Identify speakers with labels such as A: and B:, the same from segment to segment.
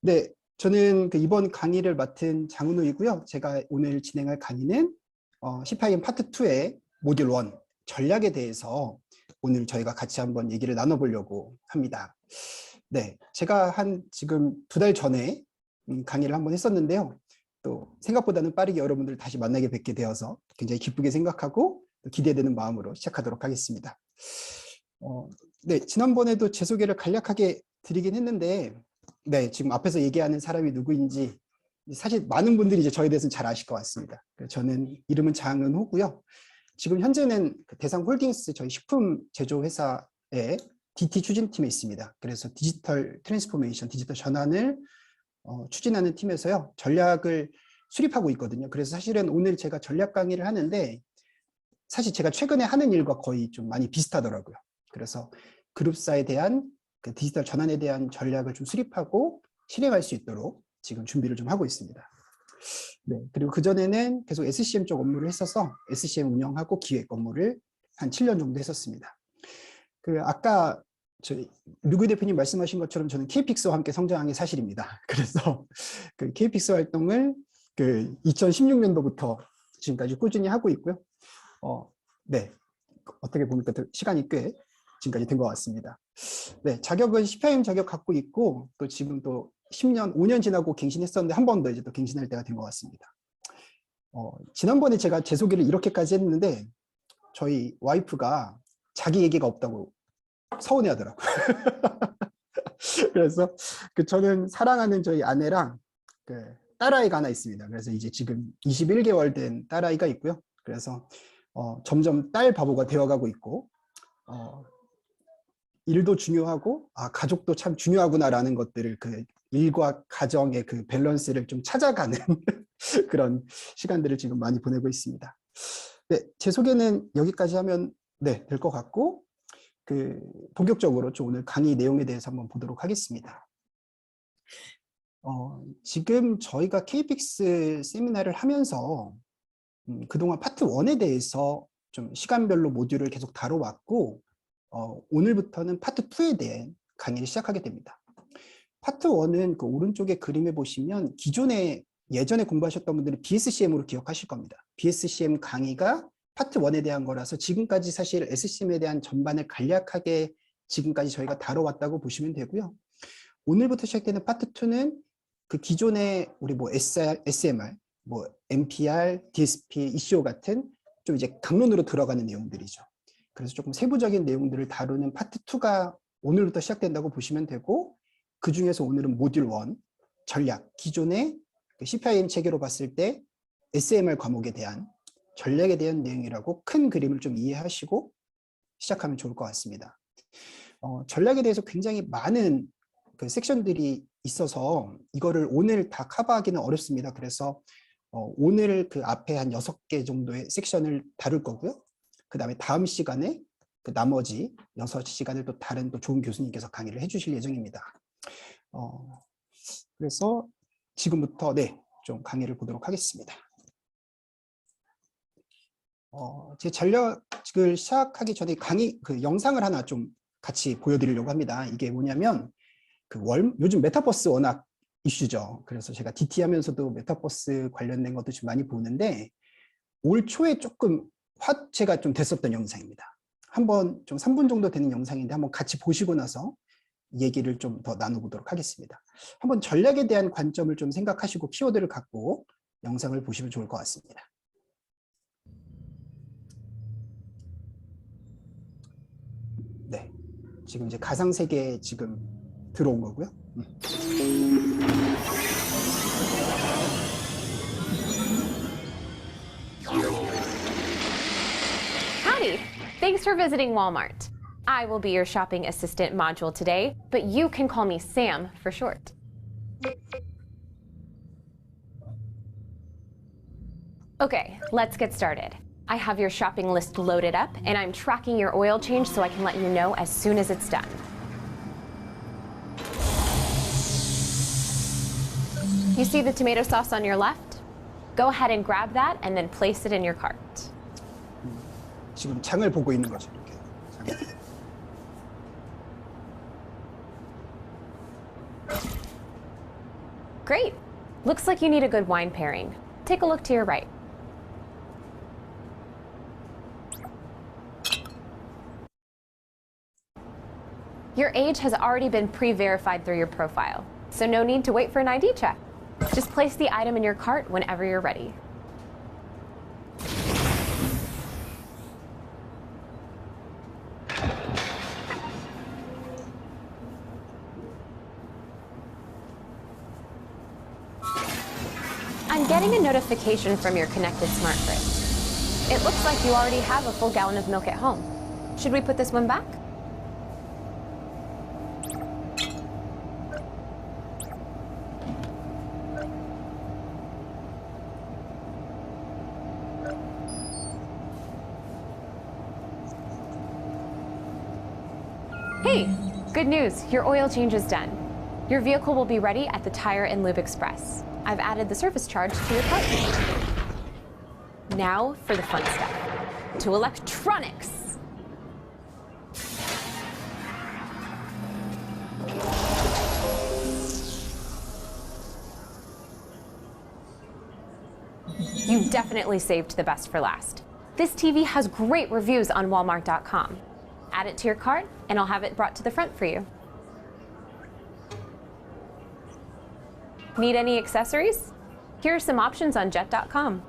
A: 네, 저는 이번 강의를 맡은 장은우이고요. 제가 오늘 진행할 강의는 C5M 파트 2의 모듈 1 전략에 대해서 오늘 저희가 같이 한번 얘기를 나눠보려고 합니다. 네, 제가 지금 2달 전에 강의를 한번 했었는데요. 또 생각보다는 빠르게 여러분들 다시 만나게 뵙게 되어서 굉장히 기쁘게 생각하고 또 기대되는 마음으로 시작하도록 하겠습니다. 네, 지난번에도 제 소개를 간략하게 드리긴 했는데, 네, 지금 앞에서 얘기하는 사람이 누구인지 사실 많은 분들이 이제 저에 대해서는 잘 아실 것 같습니다. 저는 이름은 장은호고요. 지금 현재는 대상 홀딩스 저희 식품 제조 회사의 DT 추진팀에 있습니다. 그래서 디지털 트랜스포메이션, 디지털 전환을 추진하는 팀에서요, 전략을 수립하고 있거든요. 그래서 사실은 오늘 제가 전략 강의를 하는데 사실 제가 최근에 하는 일과 거의 좀 많이 비슷하더라고요. 그래서 그룹사에 대한 디지털 전환에 대한 전략을 좀 수립하고 실행할 수 있도록 지금 준비를 좀 하고 있습니다. 네, 그리고 그전에는 계속 SCM 쪽 업무를 했어서 SCM 운영하고 기획 업무를 한 7년 정도 했었습니다. 아까 류구 대표님 말씀하신 것처럼 저는 KPIX와 함께 성장한 게 사실입니다. 그래서 KPIX 활동을 2016년도부터 지금까지 꾸준히 하고 있고요. 네, 어떻게 보니까 시간이 꽤 지금까지 된 것 같습니다. 네, 자격은 C5M 자격 갖고 있고 또 지금 또 10년, 5년 지나고 갱신했었는데 한 번 더 이제 또 갱신할 때가 된 것 같습니다. 지난번에 제가 제 소개를 이렇게까지 했는데 저희 와이프가 자기 얘기가 없다고 서운해하더라고요. 그래서 저는 사랑하는 저희 아내랑 딸아이가 하나 있습니다. 그래서 이제 지금 21개월 된 딸아이가 있고요. 그래서 점점 딸 바보가 되어가고 있고 일도 중요하고 가족도 참 중요하구나라는 것들을 일과 가정의 밸런스를 좀 찾아가는 그런 시간들을 지금 많이 보내고 있습니다. 네, 제 소개는 여기까지 하면 네, 될 것 같고 본격적으로 좀 오늘 강의 내용에 대해서 한번 보도록 하겠습니다. 지금 저희가 KPIX 세미나를 하면서 그동안 파트 1에 대해서 좀 시간별로 모듈을 계속 다뤄왔고 오늘부터는 파트 2에 대한 강의를 시작하게 됩니다. 파트 1은 오른쪽에 그림에 보시면 예전에 공부하셨던 분들은 BSCM으로 기억하실 겁니다. BSCM 강의가 파트 1에 대한 거라서 지금까지 사실 SCM에 대한 전반을 간략하게 지금까지 저희가 다뤄왔다고 보시면 되고요. 오늘부터 시작되는 파트 2는 기존의 우리 SMR, MPR, DSP, ECO 같은 좀 이제 강론으로 들어가는 내용들이죠. 그래서 조금 세부적인 내용들을 다루는 파트 2가 오늘부터 시작된다고 보시면 되고, 그 중에서 오늘은 모듈 1, 전략, 기존의 C5M 체계로 봤을 때 SMR 과목에 대한 전략에 대한 내용이라고 큰 그림을 좀 이해하시고 시작하면 좋을 것 같습니다. 전략에 대해서 굉장히 많은 섹션들이 있어서 이거를 오늘 다 커버하기는 어렵습니다. 그래서 오늘 앞에 한 6개 정도의 섹션을 다룰 거고요. 그 다음에 다음 시간에 나머지 6시간을 또 다른 또 좋은 교수님께서 강의를 해주실 예정입니다. 그래서 지금부터 네, 좀 강의를 보도록 하겠습니다. 제 전략을 시작하기 전에 영상을 하나 좀 같이 보여드리려고 합니다. 이게 뭐냐면 요즘 메타버스 워낙 이슈죠. 그래서 제가 DT 하면서도 메타버스 관련된 것도 좀 많이 보는데 올 초에 조금 화제가 좀 됐었던 영상입니다. 한번 좀 3분 정도 되는 영상인데 한번 같이 보시고 나서 얘기를 좀 더 나눠보도록 하겠습니다. 한번 전략에 대한 관점을 좀 생각하시고 키워드를 갖고 영상을 보시면 좋을 것 같습니다. 네, 지금 이제 가상세계에 지금 들어온 거고요.
B: Howdy! Thanks for visiting Walmart. I will be your shopping assistant module today, but you can call me Sam for short. Okay, let's get started. I have your shopping list loaded up, and I'm tracking your oil change so I can let you know as soon as it's done. You see the tomato sauce on your left? Go ahead and grab that and then place it in your cart.
A: 지금 장을 보고 있는 거죠. 이렇게.
B: Great. Looks like you need a good wine pairing. Take a look to your right. Your age has already been pre-verified through your profile, so no need to wait for an ID check. Just place the item in your cart whenever you're ready. I'm getting a notification from your connected smart fridge. It looks like you already have a full gallon of milk at home. Should we put this one back? Hey, good news, your oil change is done. Your vehicle will be ready at the Tire and Lube Express. I've added the service charge to your cart. Now for the fun stuff, to electronics. You definitely saved the best for last. This TV has great reviews on Walmart.com. Add it to your cart, and I'll have it brought to the front for you. Need any accessories? Here are some options on Jet.com.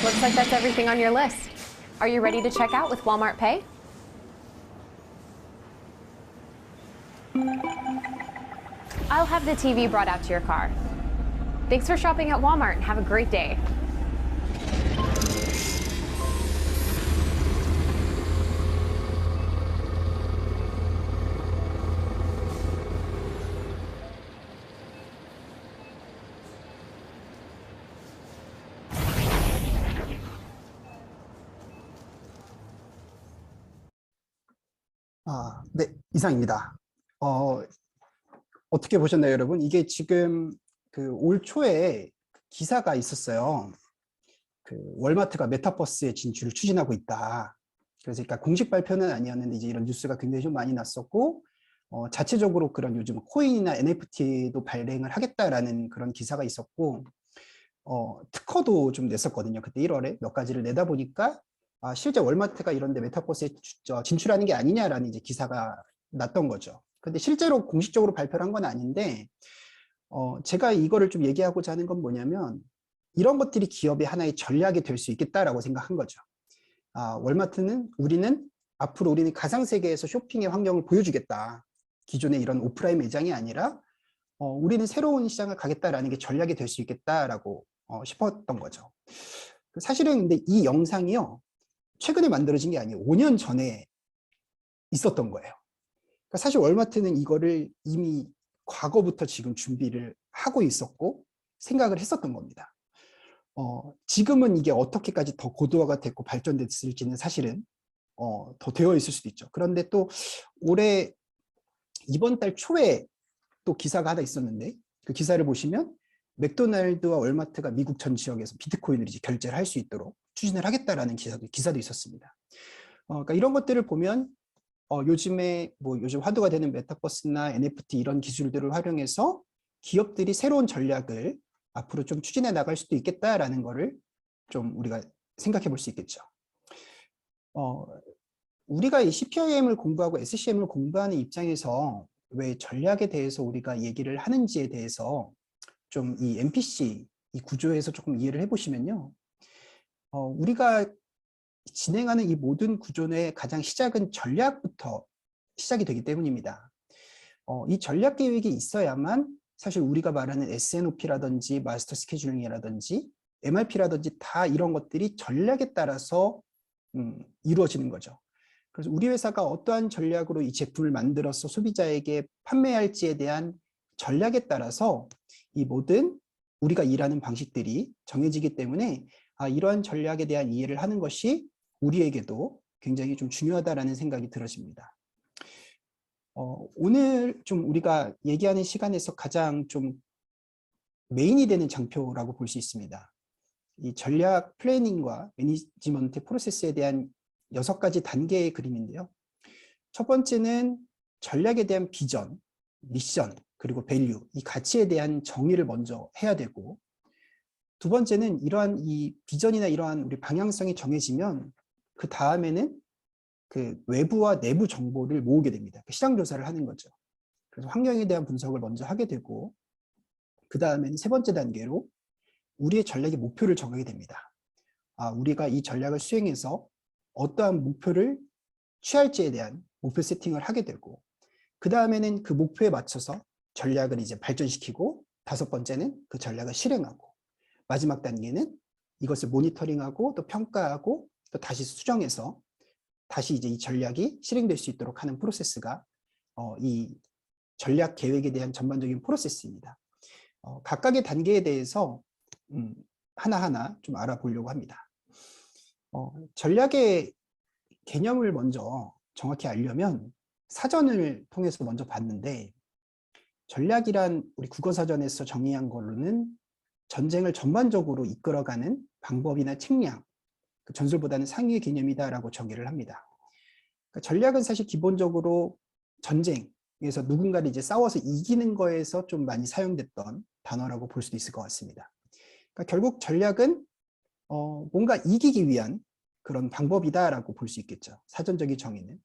B: Looks like that's everything on your list. Are you ready to check out with Walmart Pay? I'll have the TV brought out to your car. Thanks for shopping at Walmart and have a great day.
A: 네, 이상입니다. 어떻게 보셨나요, 여러분? 이게 지금 그 올 초에 기사가 있었어요. 그 월마트가 메타버스의 진출을 추진하고 있다. 그래서 그러니까 공식 발표는 아니었는데 이제 이런 뉴스가 굉장히 좀 많이 났었고, 자체적으로 그런 요즘 코인이나 NFT도 발행을 하겠다라는 그런 기사가 있었고, 특허도 좀 냈었거든요. 그때 1월에 몇 가지를 내다 보니까 실제 월마트가 이런데 메타버스에 진출하는 게 아니냐라는 이제 기사가 났던 거죠. 근데 실제로 공식적으로 발표를 한 건 아닌데, 제가 이거를 좀 얘기하고자 하는 건 뭐냐면, 이런 것들이 기업의 하나의 전략이 될 수 있겠다라고 생각한 거죠. 월마트는 앞으로 우리는 가상세계에서 쇼핑의 환경을 보여주겠다. 기존의 이런 오프라인 매장이 아니라 우리는 새로운 시장을 가겠다라는 게 전략이 될 수 있겠다라고 싶었던 거죠. 사실은 근데 이 영상이요, 최근에 만들어진 게 아니에요. 5년 전에 있었던 거예요. 그러니까 사실 월마트는 이거를 이미 과거부터 지금 준비를 하고 있었고 생각을 했었던 겁니다. 지금은 이게 어떻게까지 더 고도화가 됐고 발전됐을지는 사실은 더 되어 있을 수도 있죠. 그런데 또 올해 이번 달 초에 또 기사가 하나 있었는데, 그 기사를 보시면 맥도날드와 월마트가 미국 전 지역에서 비트코인을 이제 결제를 할 수 있도록 추진을 하겠다라는 기사도 있었습니다. 그러니까 이런 것들을 보면 요즘에 요즘 화두가 되는 메타버스나 NFT 이런 기술들을 활용해서 기업들이 새로운 전략을 앞으로 좀 추진해 나갈 수도 있겠다라는 거를 좀 우리가 생각해 볼 수 있겠죠. 우리가 이 CPIM을 공부하고 SCM을 공부하는 입장에서 왜 전략에 대해서 우리가 얘기를 하는지에 대해서 좀 이 MPC 이 구조에서 조금 이해를 해보시면요. 우리가 진행하는 이 모든 구조의 가장 시작은 전략부터 시작이 되기 때문입니다. 이 전략 계획이 있어야만 사실 우리가 말하는 SNOP라든지 마스터 스케줄링이라든지 MRP라든지 다 이런 것들이 전략에 따라서 이루어지는 거죠. 그래서 우리 회사가 어떠한 전략으로 이 제품을 만들어서 소비자에게 판매할지에 대한 전략에 따라서 이 모든 우리가 일하는 방식들이 정해지기 때문에 이러한 전략에 대한 이해를 하는 것이 우리에게도 굉장히 좀 중요하다라는 생각이 들어집니다. 오늘 좀 우리가 얘기하는 시간에서 가장 좀 메인이 되는 장표라고 볼 수 있습니다. 이 전략 플래닝과 매니지먼트 프로세스에 대한 6가지 단계의 그림인데요. 첫 번째는 전략에 대한 비전, 미션, 그리고 밸류, 이 가치에 대한 정의를 먼저 해야 되고, 두 번째는 이러한 이 비전이나 이러한 우리 방향성이 정해지면 그 다음에는 그 외부와 내부 정보를 모으게 됩니다. 시장 조사를 하는 거죠. 그래서 환경에 대한 분석을 먼저 하게 되고, 그 다음에는 세 번째 단계로 우리의 전략의 목표를 정하게 됩니다. 우리가 이 전략을 수행해서 어떠한 목표를 취할지에 대한 목표 세팅을 하게 되고, 그 다음에는 그 목표에 맞춰서 전략을 이제 발전시키고, 다섯 번째는 그 전략을 실행하고, 마지막 단계는 이것을 모니터링하고 또 평가하고 또 다시 수정해서 다시 이제 이 전략이 실행될 수 있도록 하는 프로세스가 이 전략 계획에 대한 전반적인 프로세스입니다. 각각의 단계에 대해서 하나하나 좀 알아보려고 합니다. 전략의 개념을 먼저 정확히 알려면 사전을 통해서 먼저 봤는데, 전략이란 우리 국어사전에서 정의한 걸로는 전쟁을 전반적으로 이끌어가는 방법이나 측량, 그 전술보다는 상위의 개념이다라고 정의를 합니다. 그러니까 전략은 사실 기본적으로 전쟁에서 누군가를 이제 싸워서 이기는 거에서 좀 많이 사용됐던 단어라고 볼 수도 있을 것 같습니다. 그러니까 결국 전략은 뭔가 이기기 위한 그런 방법이다라고 볼 수 있겠죠. 사전적인 정의는.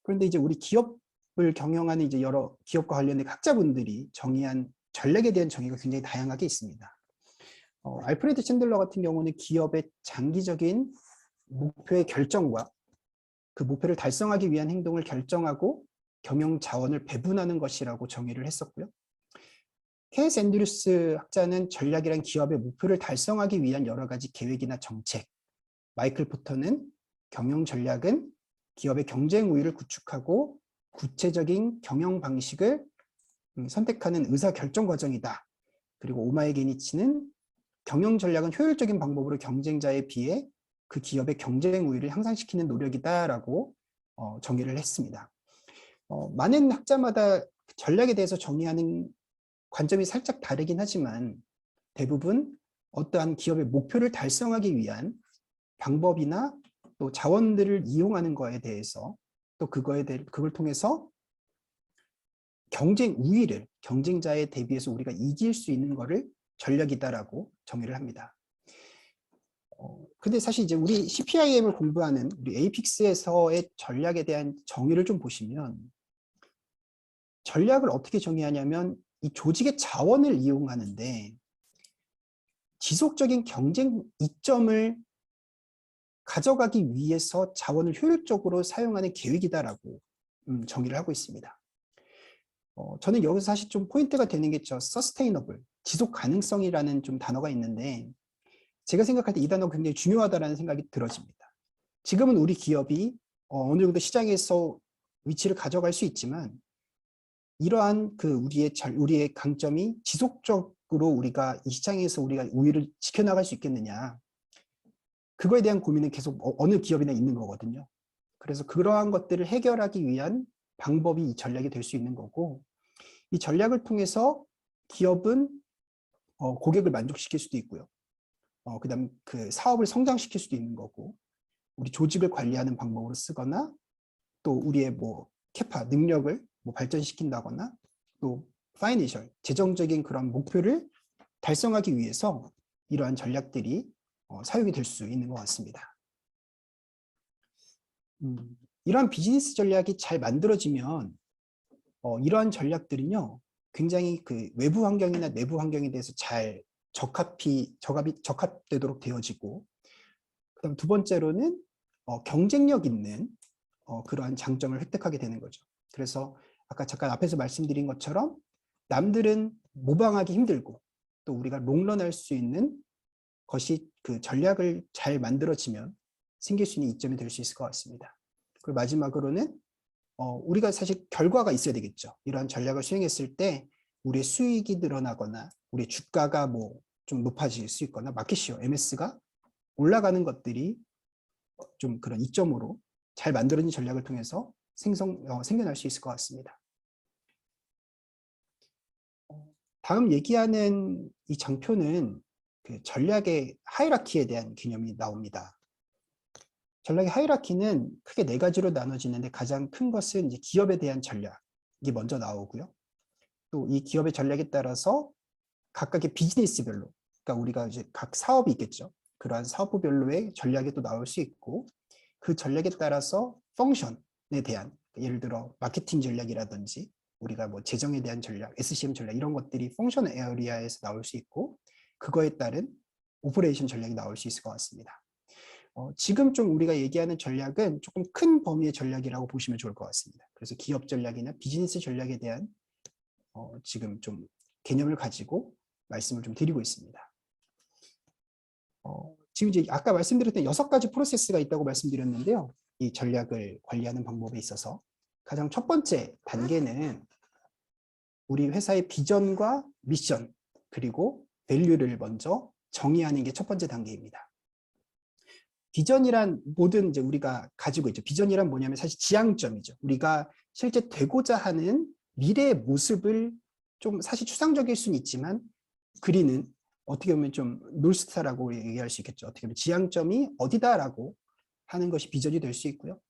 A: 그런데 이제 우리 기업을 경영하는 이제 여러 기업과 관련된 학자분들이 정의한 전략에 대한 정의가 굉장히 다양하게 있습니다. 알프레드 챈들러 같은 경우는 기업의 장기적인 목표의 결정과 그 목표를 달성하기 위한 행동을 결정하고 경영 자원을 배분하는 것이라고 정의를 했었고요. 케이스 앤드류스 학자는 전략이란 기업의 목표를 달성하기 위한 여러 가지 계획이나 정책, 마이클 포터는 경영 전략은 기업의 경쟁 우위를 구축하고 구체적인 경영 방식을 선택하는 의사결정 과정이다. 그리고 오마이게니치는 경영 전략은 효율적인 방법으로 경쟁자에 비해 그 기업의 경쟁 우위를 향상시키는 노력이다라고 정의를 했습니다. 많은 학자마다 전략에 대해서 정의하는 관점이 살짝 다르긴 하지만 대부분 어떠한 기업의 목표를 달성하기 위한 방법이나 또 자원들을 이용하는 거에 대해서 또 그걸 통해서 경쟁 우위를 경쟁자에 대비해서 우리가 이길 수 있는 거를 전략이다라고 정의를 합니다. 근데 사실 이제 우리 CPIM을 공부하는 우리 에이픽스에서의 전략에 대한 정의를 좀 보시면 전략을 어떻게 정의하냐면 이 조직의 자원을 이용하는데 지속적인 경쟁 이점을 가져가기 위해서 자원을 효율적으로 사용하는 계획이다라고 정의를 하고 있습니다. 저는 여기서 사실 좀 포인트가 되는 게 sustainable, 지속 가능성이라는 좀 단어가 있는데 제가 생각할 때 이 단어가 굉장히 중요하다는 생각이 들어집니다. 지금은 우리 기업이 어느 정도 시장에서 위치를 가져갈 수 있지만 이러한 그 우리의 강점이 지속적으로 우리가 이 시장에서 우리가 우위를 지켜나갈 수 있겠느냐, 그거에 대한 고민은 계속 어느 기업이나 있는 거거든요. 그래서 그러한 것들을 해결하기 위한 방법이 이 전략이 될 수 있는 거고, 이 전략을 통해서 기업은 고객을 만족시킬 수도 있고요. 그다음 그 사업을 성장시킬 수도 있는 거고, 우리 조직을 관리하는 방법으로 쓰거나 또 우리의 뭐 캐파 능력을 뭐 발전시킨다거나 또 파이낸셜 재정적인 그런 목표를 달성하기 위해서 이러한 전략들이 사용이 될 수 있는 것 같습니다. 이러한 비즈니스 전략이 잘 만들어지면 이러한 전략들은요 굉장히 그 외부 환경이나 내부 환경에 대해서 잘 적합되도록 되어지고, 그다음 두 번째로는 경쟁력 있는 그러한 장점을 획득하게 되는 거죠. 그래서 아까 잠깐 앞에서 말씀드린 것처럼 남들은 모방하기 힘들고 또 우리가 롱런할 수 있는 것이 그 전략을 잘 만들어지면 생길 수 있는 이점이 될 수 있을 것 같습니다. 그리고 마지막으로는 우리가 사실 결과가 있어야 되겠죠. 이러한 전략을 수행했을 때 우리의 수익이 늘어나거나 우리 주가가 뭐 좀 높아질 수 있거나 마켓시어 MS가 올라가는 것들이 좀 그런 이점으로 잘 만들어진 전략을 통해서 생겨날 수 있을 것 같습니다. 다음 얘기하는 이 장표는 그 전략의 하이라키에 대한 개념이 나옵니다. 전략의 하이라키는 크게 네 가지로 나눠지는데 가장 큰 것은 이제 기업에 대한 전략이 먼저 나오고요. 또 이 기업의 전략에 따라서 각각의 비즈니스별로, 그러니까 우리가 이제 각 사업이 있겠죠. 그러한 사업부별로의 전략이 또 나올 수 있고, 그 전략에 따라서 펑션에 대한, 예를 들어 마케팅 전략이라든지 우리가 뭐 재정에 대한 전략, SCM 전략 이런 것들이 펑션 에어리아에서 나올 수 있고, 그거에 따른 오퍼레이션 전략이 나올 수 있을 것 같습니다. 지금 좀 우리가 얘기하는 전략은 조금 큰 범위의 전략이라고 보시면 좋을 것 같습니다. 그래서 기업 전략이나 비즈니스 전략에 대한 지금 좀 개념을 가지고 말씀을 좀 드리고 있습니다. 지금 이제 아까 말씀드렸던 6가지 프로세스가 있다고 말씀드렸는데요. 이 전략을 관리하는 방법에 있어서 가장 첫 번째 단계는 우리 회사의 비전과 미션 그리고 밸류를 먼저 정의하는 게 첫 번째 단계입니다. 비전이란 모든 이제 우리가 가지고 있죠. 비전이란 뭐냐면 사실 지향점이죠. 우리가 실제 되고자 하는 미래의 모습을 좀 사실 추상적일 수는 있지만 그리는 어떻게 보면 좀 놀스타라고 얘기할 수 있겠죠. 어떻게 보면 지향점이 어디다라고 하는 것이 비전이 될 수 있고요.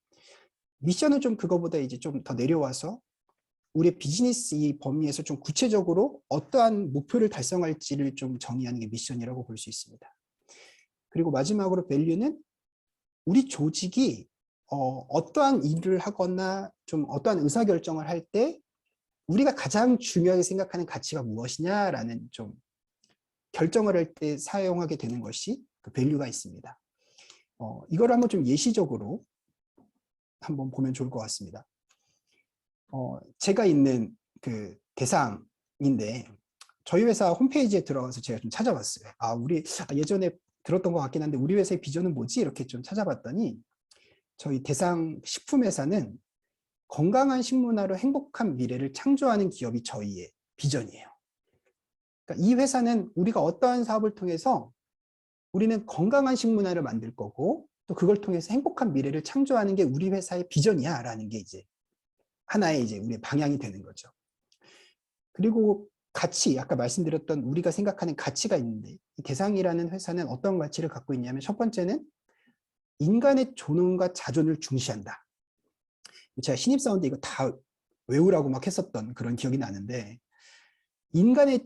A: 미션은 좀 그거보다 이제 좀 더 내려와서 우리의 비즈니스 이 범위에서 좀 구체적으로 어떠한 목표를 달성할지를 좀 정의하는 게 미션이라고 볼 수 있습니다. 그리고 마지막으로 밸류는 우리 조직이 어떠한 일을 하거나 좀 어떠한 의사결정을 할 때 우리가 가장 중요하게 생각하는 가치가 무엇이냐라는 좀 결정을 할 때 사용하게 되는 것이 그 밸류가 있습니다. 이걸 한번 좀 예시적으로 한번 보면 좋을 것 같습니다. 제가 있는 그 대상인데 저희 회사 홈페이지에 들어가서 제가 좀 찾아봤어요. 우리 예전에 들었던 것 같긴 한데 우리 회사의 비전은 뭐지? 이렇게 좀 찾아봤더니 저희 대상 식품회사는 건강한 식문화로 행복한 미래를 창조하는 기업이 저희의 비전이에요. 그러니까 이 회사는 우리가 어떠한 사업을 통해서 우리는 건강한 식문화를 만들 거고 또 그걸 통해서 행복한 미래를 창조하는 게 우리 회사의 비전이야 라는 게 이제 하나의 이제 우리의 방향이 되는 거죠. 그리고 가치, 아까 말씀드렸던 우리가 생각하는 가치가 있는데 이 대상이라는 회사는 어떤 가치를 갖고 있냐면 첫 번째는 인간의 존엄과 자존을 중시한다. 제가 신입사원 때 이거 다 외우라고 막 했었던 그런 기억이 나는데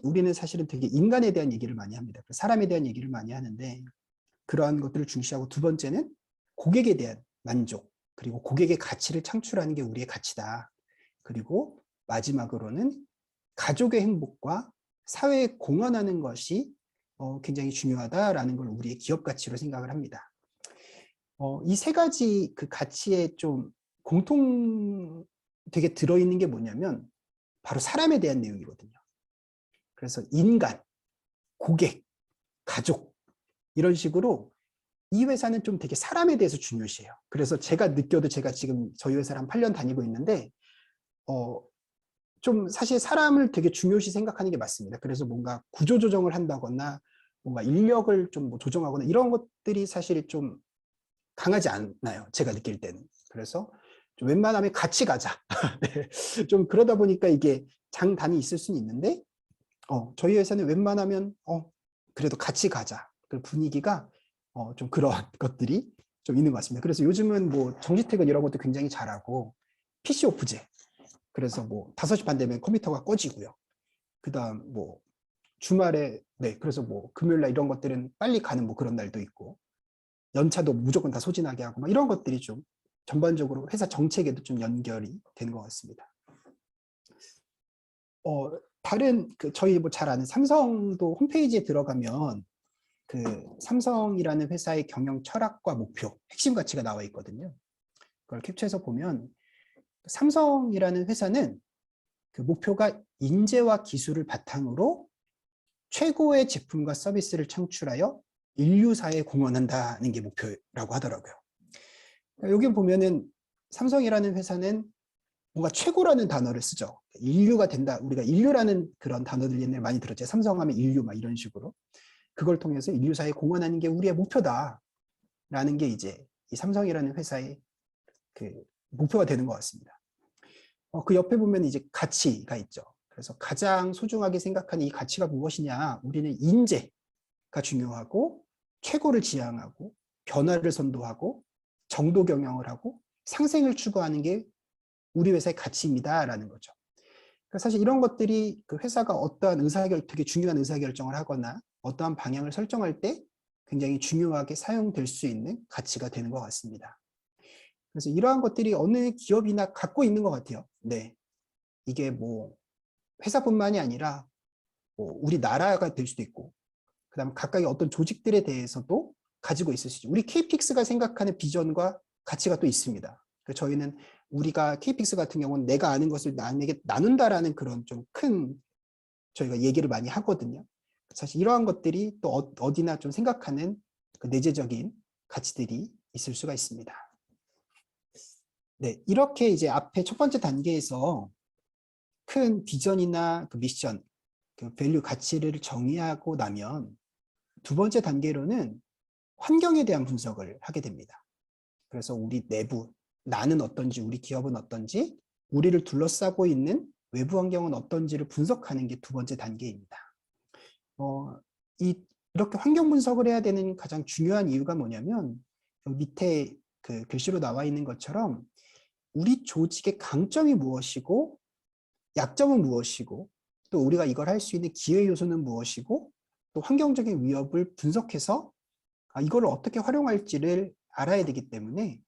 A: 우리는 사실은 되게 인간에 대한 얘기를 많이 합니다. 사람에 대한 얘기를 많이 하는데 그러한 것들을 중시하고 두 번째는 고객에 대한 만족 그리고 고객의 가치를 창출하는 게 우리의 가치다. 그리고 마지막으로는 가족의 행복과 사회에 공헌하는 것이 굉장히 중요하다라는 걸 우리의 기업 가치로 생각을 합니다. 이 세 가지 그 가치에 좀 되게 들어있는 게 뭐냐면 바로 사람에 대한 내용이거든요. 그래서 인간, 고객, 가족 이런 식으로 이 회사는 좀 되게 사람에 대해서 중요시해요. 그래서 제가 느껴도 제가 지금 저희 회사를 한 8년 다니고 있는데 좀 사실 사람을 되게 중요시 생각하는 게 맞습니다. 그래서 뭔가 구조조정을 한다거나 뭔가 인력을 좀 뭐 조정하거나 이런 것들이 사실 좀 강하지 않나요? 제가 느낄 때는. 그래서 좀 웬만하면 같이 가자. 네. 좀 그러다 보니까 이게 장단이 있을 수는 있는데 저희 회사는 웬만하면 그래도 같이 가자. 그 분위기가 좀 그런 것들이 좀 있는 것 같습니다. 그래서 요즘은 뭐 정시퇴근 이런 것도 굉장히 잘하고 PC 오프제. 그래서 뭐 5시 반 되면 컴퓨터가 꺼지고요. 그다음 뭐 주말에 그래서 뭐 금요일 날 이런 것들은 빨리 가는 뭐 그런 날도 있고 연차도 무조건 다 소진하게 하고 막 이런 것들이 좀 전반적으로 회사 정책에도 좀 연결이 되는 것 같습니다. 다른 저희 뭐 잘 아는 삼성도 홈페이지에 들어가면 그 삼성이라는 회사의 경영 철학과 목표, 핵심 가치가 나와 있거든요. 그걸 캡처해서 보면 삼성이라는 회사는 그 목표가 인재와 기술을 바탕으로 최고의 제품과 서비스를 창출하여 인류사에 공헌한다는 게 목표라고 하더라고요. 여기 보면은 삼성이라는 회사는 뭔가 최고라는 단어를 쓰죠. 인류가 된다. 우리가 인류라는 그런 단어들 옛날에 많이 들었죠. 삼성하면 인류 막 이런 식으로. 그걸 통해서 인류사에 공헌하는 게 우리의 목표다. 라는 게 이제 이 삼성이라는 회사의 그 목표가 되는 것 같습니다. 그 옆에 보면 이제 가치가 있죠. 그래서 가장 소중하게 생각하는 이 가치가 무엇이냐? 우리는 인재가 중요하고 최고를 지향하고 변화를 선도하고 정도 경영을 하고 상생을 추구하는 게 우리 회사의 가치입니다라는 거죠. 그러니까 사실 이런 것들이 그 회사가 어떠한 되게 중요한 의사결정을 하거나 어떠한 방향을 설정할 때 굉장히 중요하게 사용될 수 있는 가치가 되는 것 같습니다. 그래서 이러한 것들이 어느 기업이나 갖고 있는 것 같아요. 네, 이게 뭐 회사뿐만이 아니라 뭐 우리 나라가 될 수도 있고, 그다음 각각의 어떤 조직들에 대해서도 가지고 있을 수 있죠. 우리 KPIX가 생각하는 비전과 가치가 또 있습니다. 저희는 우리가 KPIX 같은 경우는 내가 아는 것을 남에게 나눈다라는 그런 좀 큰 저희가 얘기를 많이 하거든요. 사실 이러한 것들이 또 어디나 좀 생각하는 그 내재적인 가치들이 있을 수가 있습니다. 네, 이렇게 이제 앞에 첫 번째 단계에서 큰 비전이나 그 미션, 그 밸류 가치를 정의하고 나면 두 번째 단계로는 환경에 대한 분석을 하게 됩니다. 그래서 우리 내부, 나는 어떤지, 우리 기업은 어떤지, 우리를 둘러싸고 있는 외부 환경은 어떤지를 분석하는 게 두 번째 단계입니다. 이렇게 환경 분석을 해야 되는 가장 중요한 이유가 뭐냐면 밑에 그 글씨로 나와 있는 것처럼 우리 조직의 강점이 무엇이고 약점은 무엇이고 또 우리가 이걸 할 수 있는 기회 요소는 무엇이고 또 환경적인 위협을 분석해서 이걸 어떻게 활용할지를 알아야 되기 때문에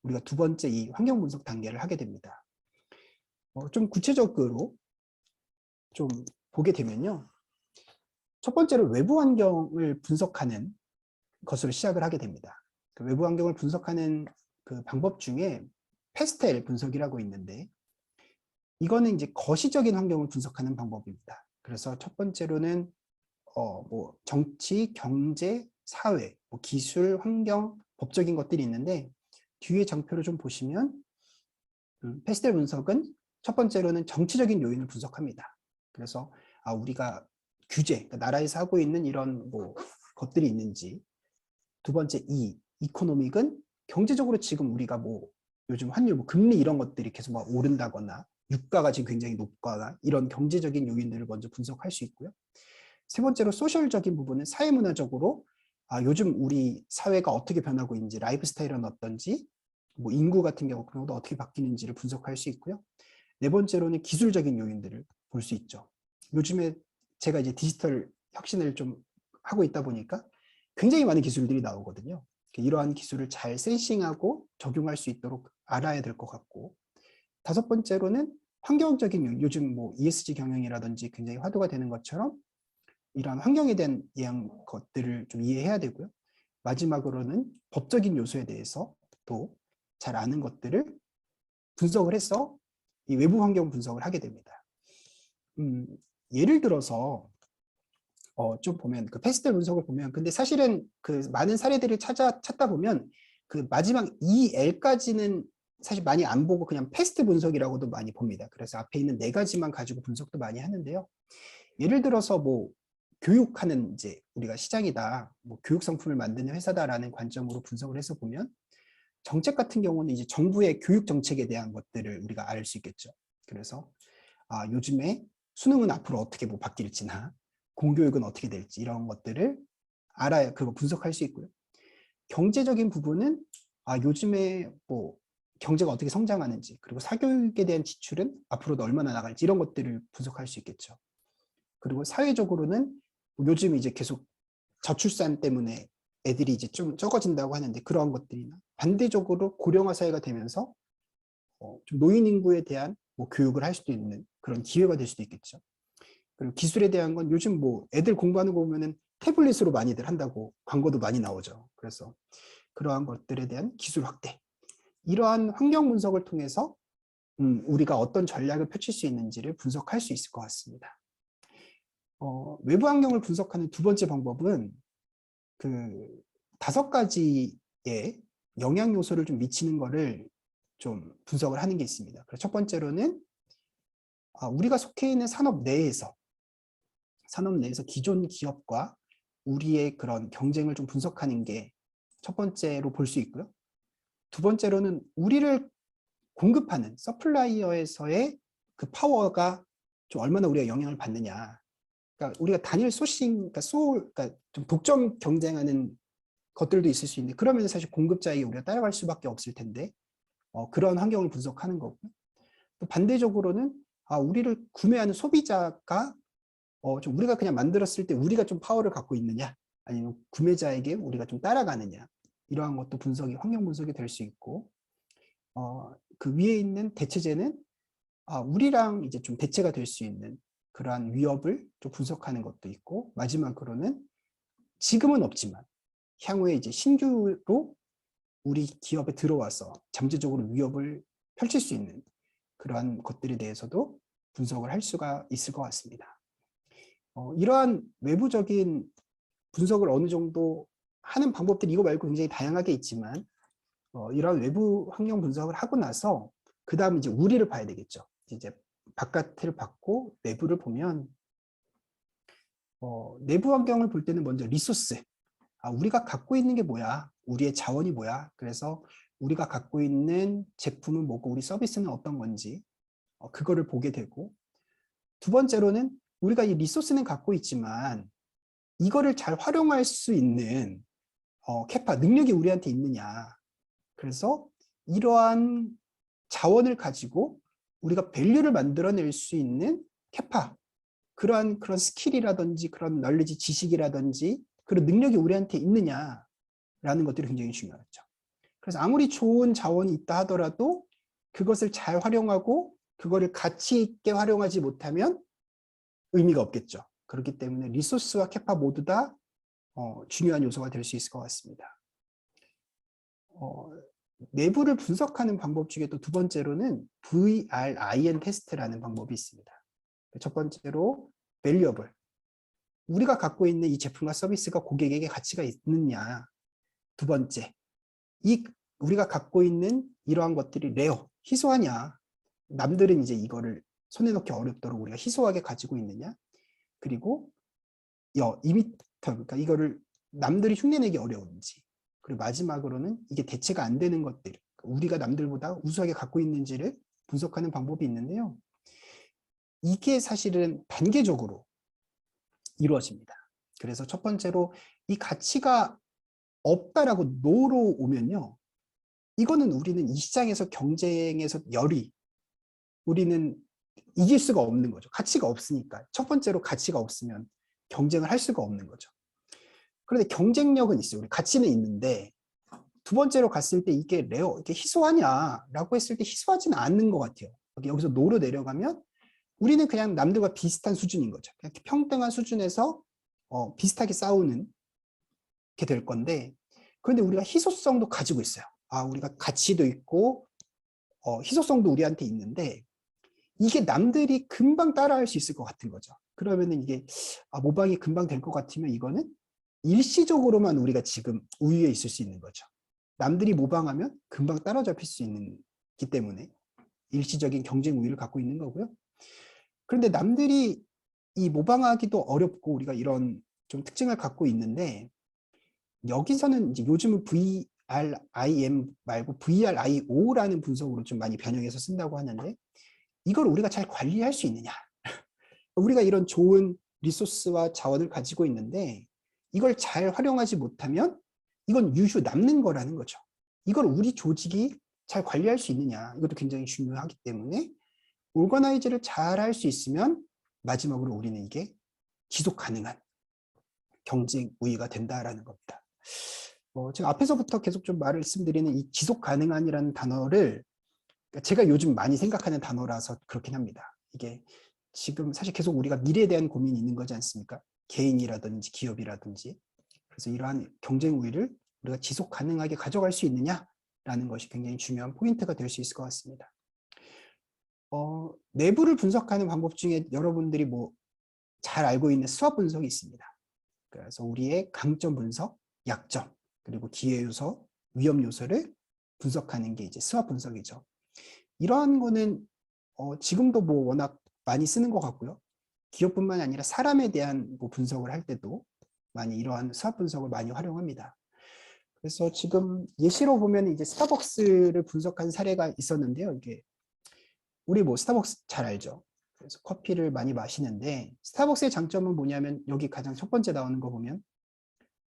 A: 우리가 두 번째 이 환경 분석 단계를 하게 됩니다. 좀 구체적으로 좀 보게 되면요. 첫 번째로 외부 환경을 분석하는 것으로 시작을 하게 됩니다. 그 외부 환경을 분석하는 그 방법 중에 패스텔 분석이라고 있는데 이거는 이제 거시적인 환경을 분석하는 방법입니다. 그래서 첫 번째로는 뭐 정치, 경제, 사회, 뭐 기술, 환경, 법적인 것들이 있는데 뒤에 장표를 좀 보시면 패스텔 분석은 첫 번째로는 정치적인 요인을 분석합니다. 그래서 우리가 규제, 그러니까 나라에서 하고 있는 이런 뭐 것들이 있는지, 두 번째 이코노믹은 경제적으로 지금 우리가 뭐 요즘 환율, 뭐 금리 이런 것들이 계속 막 오른다거나 유가가 지금 굉장히 높거나 이런 경제적인 요인들을 먼저 분석할 수 있고요. 세 번째로 소셜적인 부분은 사회문화적으로 요즘 우리 사회가 어떻게 변하고 있는지, 라이프 스타일은 어떤지, 뭐 인구 같은 경우도 어떻게 바뀌는지를 분석할 수 있고요. 네 번째로는 기술적인 요인들을 볼 수 있죠. 요즘에 제가 이제 디지털 혁신을 좀 하고 있다 보니까 굉장히 많은 기술들이 나오거든요. 이러한 기술을 잘 센싱하고 적용할 수 있도록 알아야 될 것 같고, 다섯 번째로는 환경적인 요인, 요즘 뭐 ESG 경영이라든지 굉장히 화두가 되는 것처럼 이러한 환경에 대한 것들을 좀 이해해야 되고요. 마지막으로는 법적인 요소에 대해서 또 잘 아는 것들을 분석을 해서 이 외부 환경 분석을 하게 됩니다. 예를 들어서 좀 보면 그 패스텔 분석을 보면 근데 사실은 그 많은 사례들을 찾다 보면 그 마지막 EL까지는 사실 많이 안 보고 그냥 패스트 분석이라고도 많이 봅니다. 그래서 앞에 있는 네 가지만 가지고 분석도 많이 하는데요. 예를 들어서 뭐 교육하는 이제 우리가 시장이다, 뭐 교육 상품을 만드는 회사다라는 관점으로 분석을 해서 보면 정책 같은 경우는 이제 정부의 교육 정책에 대한 것들을 우리가 알 수 있겠죠. 그래서 요즘에 수능은 앞으로 어떻게 뭐 바뀔지나 공교육은 어떻게 될지 이런 것들을 알아야 그거 분석할 수 있고요. 경제적인 부분은 요즘에 뭐 경제가 어떻게 성장하는지 그리고 사교육에 대한 지출은 앞으로도 얼마나 나갈지 이런 것들을 분석할 수 있겠죠. 그리고 사회적으로는 요즘 이제 계속 저출산 때문에 애들이 이제 좀 적어진다고 하는데 그러한 것들이나 반대적으로 고령화 사회가 되면서 좀 노인 인구에 대한 뭐 교육을 할 수도 있는 그런 기회가 될 수도 있겠죠. 그리고 기술에 대한 건 요즘 뭐 애들 공부하는 거 보면은 태블릿으로 많이들 한다고 광고도 많이 나오죠. 그래서 그러한 것들에 대한 기술 확대, 이러한 환경 분석을 통해서 우리가 어떤 전략을 펼칠 수 있는지를 분석할 수 있을 것 같습니다. 외부 환경을 분석하는 두 번째 방법은 그 5가지의 영향 요소를 좀 미치는 거를 좀 분석을 하는 게 있습니다. 그래서 첫 번째로는 우리가 속해 있는 산업 내에서 기존 기업과 우리의 그런 경쟁을 좀 분석하는 게 첫 번째로 볼 수 있고요. 두 번째로는 우리를 공급하는 서플라이어에서의 그 파워가 좀 얼마나 우리가 영향을 받느냐. 그러니까 우리가 단일 소싱, 그러니까 좀 독점 경쟁하는 것들도 있을 수 있는데, 그러면 사실 공급자에게 우리가 따라갈 수밖에 없을 텐데, 그런 환경을 분석하는 거고. 또 반대적으로는 우리를 구매하는 소비자가 좀 우리가 그냥 만들었을 때 우리가 좀 파워를 갖고 있느냐, 아니면 구매자에게 우리가 좀 따라가느냐, 이러한 것도 분석이, 환경 분석이 될 수 있고, 그 위에 있는 대체제는 우리랑 이제 좀 대체가 될 수 있는 그러한 위협을 좀 분석하는 것도 있고, 마지막으로는 지금은 없지만 향후에 이제 신규로 우리 기업에 들어와서 잠재적으로 위협을 펼칠 수 있는 그러한 것들에 대해서도 분석을 할 수가 있을 것 같습니다. 이러한 외부적인 분석을 어느 정도 하는 방법들이 이거 말고 굉장히 다양하게 있지만, 이러한 외부 환경 분석을 하고 나서 그 다음 이제 우리를 봐야 되겠죠. 이제 바깥을 봤고 내부를 보면, 내부 환경을 볼 때는 먼저 리소스, 우리가 갖고 있는 게 뭐야, 우리의 자원이 뭐야, 그래서 우리가 갖고 있는 제품은 뭐고 우리 서비스는 어떤 건지 그거를 보게 되고, 두 번째로는 우리가 이 리소스는 갖고 있지만 이거를 잘 활용할 수 있는 캐파, 능력이 우리한테 있느냐. 그래서 이러한 자원을 가지고 우리가 밸류를 만들어낼 수 있는 캐파, 그런 스킬이라든지 그런 널리지, 지식이라든지 그런 능력이 우리한테 있느냐라는 것들이 굉장히 중요하죠. 그래서 아무리 좋은 자원이 있다 하더라도 그것을 잘 활용하고 그거를 가치 있게 활용하지 못하면 의미가 없겠죠. 그렇기 때문에 리소스와 캐파 모두 다 중요한 요소가 될 수 있을 것 같습니다. 내부를 분석하는 방법 중에 또 두 번째로는 VRIN 테스트라는 방법이 있습니다. 첫 번째로 valuable, 우리가 갖고 있는 이 제품과 서비스가 고객에게 가치가 있느냐. 두 번째, 우리가 갖고 있는 이러한 것들이 레어, 희소하냐. 남들은 이제 이거를 손에 넣기 어렵도록 우리가 희소하게 가지고 있느냐. 그리고 이미터, 그러니까 이거를 남들이 흉내내기 어려운지. 그리고 마지막으로는 이게 대체가 안 되는 것들, 우리가 남들보다 우수하게 갖고 있는지를 분석하는 방법이 있는데요. 이게 사실은 단계적으로 이루어집니다. 그래서 첫 번째로 이 가치가 없다라고 노로 오면요, 이거는 우리는 이 시장에서 경쟁에서 우리는 이길 수가 없는 거죠. 가치가 없으니까. 첫 번째로 가치가 없으면 경쟁을 할 수가 없는 거죠. 그런데 경쟁력은 있어요. 우리 가치는 있는데, 두 번째로 갔을 때 이게 이게 희소하냐라고 했을 때 희소하지는 않는 것 같아요. 여기서 노로 내려가면 우리는 그냥 남들과 비슷한 수준인 거죠. 그냥 평등한 수준에서 비슷하게 싸우는 게 될 건데, 그런데 우리가 희소성도 가지고 있어요. 우리가 가치도 있고 희소성도 우리한테 있는데, 이게 남들이 금방 따라할 수 있을 것 같은 거죠. 그러면은 이게 모방이 금방 될 것 같으면 이거는 일시적으로만 우리가 지금 우위에 있을 수 있는 거죠. 남들이 모방하면 금방 따라잡힐 수 있기 때문에 일시적인 경쟁 우위를 갖고 있는 거고요. 그런데 남들이 이 모방하기도 어렵고 우리가 이런 좀 특징을 갖고 있는데, 여기서는 이제 요즘은 VRIM 말고 VRIO라는 분석으로 좀 많이 변형해서 쓴다고 하는데, 이걸 우리가 잘 관리할 수 있느냐. 우리가 이런 좋은 리소스와 자원을 가지고 있는데 이걸 잘 활용하지 못하면 이건 유휴 남는 거라는 거죠. 이걸 우리 조직이 잘 관리할 수 있느냐, 이것도 굉장히 중요하기 때문에 오거나이즈를 잘 할 수 있으면 마지막으로 우리는 이게 지속 가능한 경쟁 우위가 된다라는 겁니다. 제가 앞에서부터 계속 좀 말씀드리는 이 지속 가능한이라는 단어를 제가 요즘 많이 생각하는 단어라서 그렇긴 합니다. 이게 지금 사실 계속 우리가 미래에 대한 고민이 있는 거지 않습니까? 개인이라든지 기업이라든지. 그래서 이러한 경쟁 우위를 우리가 지속 가능하게 가져갈 수 있느냐라는 것이 굉장히 중요한 포인트가 될 수 있을 것 같습니다. 내부를 분석하는 방법 중에 여러분들이 잘 알고 있는 스왑 분석이 있습니다. 그래서 우리의 강점 분석, 약점, 그리고 기회 요소, 위험 요소를 분석하는 게 이제 스왑 분석이죠. 이러한 거는 지금도 워낙 많이 쓰는 것 같고요. 기업뿐만 아니라 사람에 대한 분석을 할 때도 많이 이러한 스왑 분석을 많이 활용합니다. 그래서 지금 예시로 보면 이제 스타벅스를 분석한 사례가 있었는데요. 이게 우리 뭐 스타벅스 잘 알죠. 그래서 커피를 많이 마시는데 스타벅스의 장점은 뭐냐면 여기 가장 첫 번째 나오는 거 보면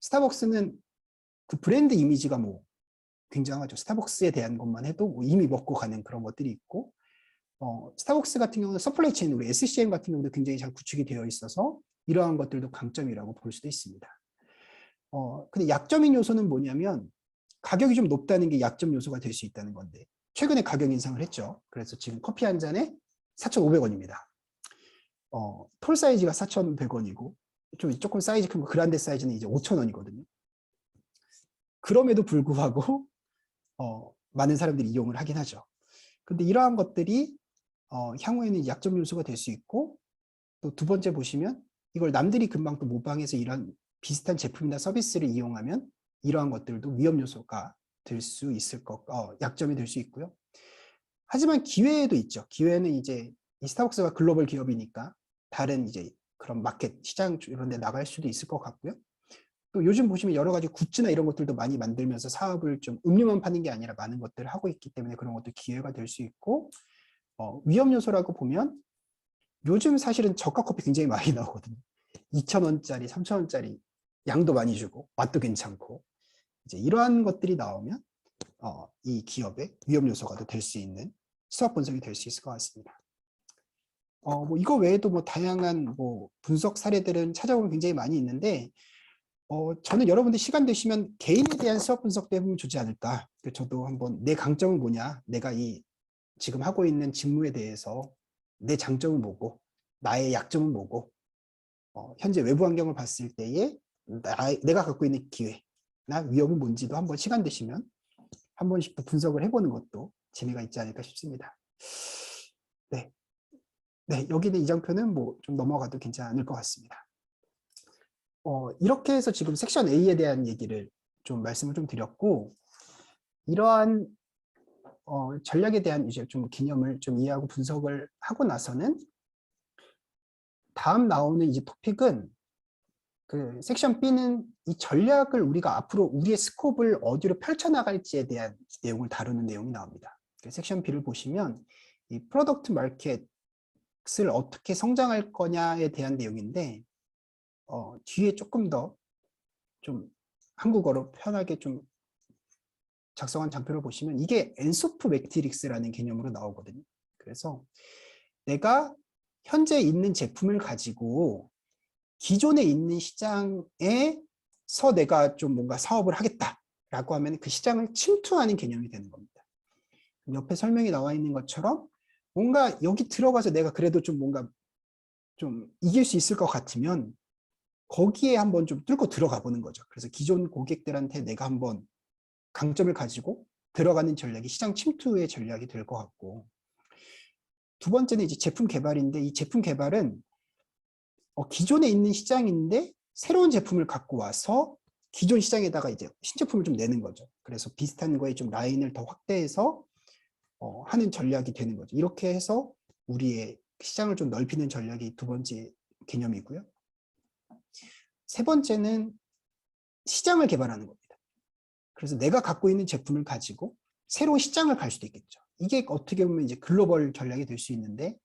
A: 스타벅스는 그 브랜드 이미지가 뭐 굉장하죠. 스타벅스에 대한 것만 해도 뭐 이미 먹고 가는 그런 것들이 있고 스타벅스 같은 경우는 서플라이 체인, 우리 SCM 같은 경우도 굉장히 잘 구축이 되어 있어서 이러한 것들도 강점이라고 볼 수도 있습니다. 근데 약점인 요소는 뭐냐면 가격이 좀 높다는 게 약점 요소가 될 수 있다는 건데 최근에 가격 인상을 했죠. 그래서 지금 커피 한 잔에 4,500원입니다. 톨 사이즈가 4,100원이고 조금 사이즈 큰 거 그란데 사이즈는 이제 5,000원이거든요. 그럼에도 불구하고 많은 사람들이 이용을 하긴 하죠. 근데 이러한 것들이 향후에는 약점 요소가 될 수 있고 또 두 번째 보시면 이걸 남들이 금방 또 모방해서 이런 비슷한 제품이나 서비스를 이용하면 이러한 것들도 위험 요소가 될 수 있을 약점이 될 수 있고요. 하지만 기회도 있죠. 기회는 이제 이 스타벅스가 글로벌 기업이니까 다른 이제 그런 마켓 시장 이런 데 나갈 수도 있을 것 같고요. 또 요즘 보시면 여러 가지 굿즈나 이런 것들도 많이 만들면서 사업을 좀 음료만 파는 게 아니라 많은 것들을 하고 있기 때문에 그런 것도 기회가 될 수 있고 위험 요소라고 보면 요즘 사실은 저가 커피 굉장히 많이 나오거든요. 2,000원짜리, 3,000원짜리 양도 많이 주고 맛도 괜찮고 이제 이러한 것들이 나오면 이 기업의 위험 요소가 될 수 있는 수학 분석이 될 수 있을 것 같습니다. 뭐 이거 외에도 뭐 다양한 뭐 분석 사례들은 찾아보면 굉장히 많이 있는데 저는 여러분들 시간 되시면 개인에 대한 수학 분석도 해보면 좋지 않을까. 저도 한번 내 강점은 뭐냐, 내가 이 지금 하고 있는 직무에 대해서 내 장점은 뭐고 나의 약점은 뭐고 현재 외부 환경을 봤을 때에 내가 갖고 있는 기회나 위험은 뭔지도 한번 시간 되시면 한 번씩 또 분석을 해보는 것도 재미가 있지 않을까 싶습니다. 네, 여기는 이 장표는 뭐 좀 넘어가도 괜찮을 것 같습니다. 이렇게 해서 지금 섹션 A에 대한 얘기를 좀 말씀을 좀 드렸고 이러한 전략에 대한 이제 좀 개념을 좀 이해하고 분석을 하고 나서는 다음 나오는 이제 토픽은 그 섹션 B는 이 전략을 우리가 앞으로 우리의 스코프를 어디로 펼쳐나갈지에 대한 내용을 다루는 내용이 나옵니다. 섹션 B를 보시면 이 프로덕트 마켓을 어떻게 성장할 거냐에 대한 내용인데 뒤에 조금 더 좀 한국어로 편하게 좀 작성한 장표를 보시면 이게 엔소프 매트릭스라는 개념으로 나오거든요. 그래서 내가 현재 있는 제품을 가지고 기존에 있는 시장에서 내가 좀 뭔가 사업을 하겠다라고 하면 그 시장을 침투하는 개념이 되는 겁니다. 옆에 설명이 나와 있는 것처럼 뭔가 여기 들어가서 내가 그래도 좀 뭔가 좀 이길 수 있을 것 같으면 거기에 한번 좀 뚫고 들어가 보는 거죠. 그래서 기존 고객들한테 내가 한번 강점을 가지고 들어가는 전략이 시장 침투의 전략이 될 것 같고 두 번째는 이제 제품 개발인데 이 제품 개발은 기존에 있는 시장인데 새로운 제품을 갖고 와서 기존 시장에다가 이제 신제품을 좀 내는 거죠. 그래서 비슷한 거에 좀 라인을 더 확대해서 하는 전략이 되는 거죠. 이렇게 해서 우리의 시장을 좀 넓히는 전략이 두 번째 개념이고요. 세 번째는 시장을 개발하는 겁니다. 그래서 내가 갖고 있는 제품을 가지고 새로운 시장을 갈 수도 있겠죠. 이게 어떻게 보면 이제 글로벌 전략이 될 수 있는데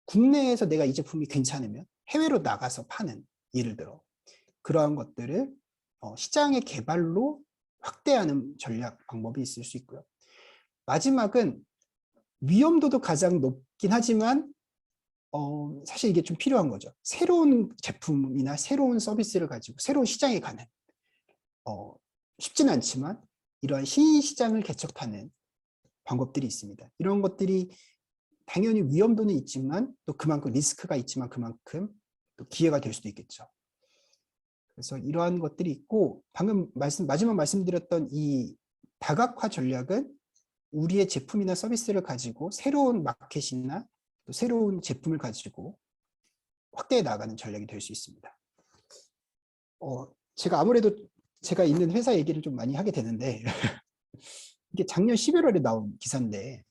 A: 국내에서 내가 이 제품이 괜찮으면 해외로 나가서 파는 예를 들어 그러한 것들을 시장의 개발로 확대하는 전략 방법이 있을 수 있고요. 마지막은 위험도도 가장 높긴 하지만 사실 이게 좀 필요한 거죠. 새로운 제품이나 새로운 서비스를 가지고 새로운 시장에 가는 쉽지는 않지만 이러한 신시장을 개척하는 방법들이 있습니다. 이런 것들이 당연히 위험도는 있지만 또 그만큼 리스크가 있지만 그만큼 또 기회가 될 수도 있겠죠. 그래서 이러한 것들이 있고 방금 마지막 말씀드렸던 이 다각화 전략은 우리의 제품이나 서비스를 가지고 새로운 마켓이나 또 새로운 제품을 가지고 확대해 나가는 전략이 될 수 있습니다. 제가 아무래도 제가 있는 회사 얘기를 좀 많이 하게 되는데 이게 작년 11월에 나온 기사인데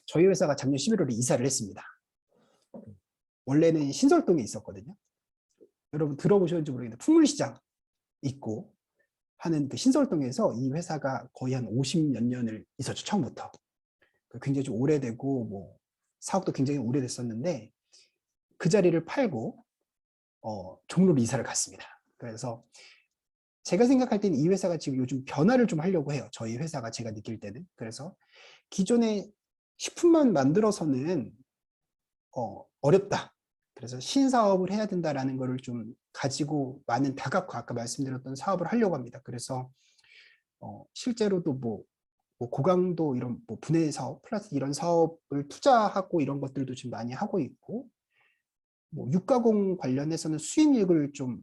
A: 저희 회사가 작년 11월에 이사를 했습니다. 원래는 신설동에 있었거든요. 여러분 들어보셨는지 모르겠는데 풍물시장 있고 하는 그 신설동에서 이 회사가 거의 한 50몇 년을 있었죠, 처음부터. 굉장히 좀 오래되고 뭐 사업도 굉장히 오래됐었는데 그 자리를 팔고 종로로 이사를 갔습니다. 그래서 제가 생각할 때는 이 회사가 지금 요즘 변화를 좀 하려고 해요. 저희 회사가 제가 느낄 때는. 그래서 기존에 식품만 만들어서는 어렵다. 그래서 신사업을 해야 된다라는 거를 좀 가지고 많은 다각화, 아까 말씀드렸던 사업을 하려고 합니다. 그래서 실제로도 뭐 고강도 이런 뭐 분해 사업, 플러스 이런 사업을 투자하고 이런 것들도 지금 많이 하고 있고, 뭐 육가공 관련해서는 수입육을 좀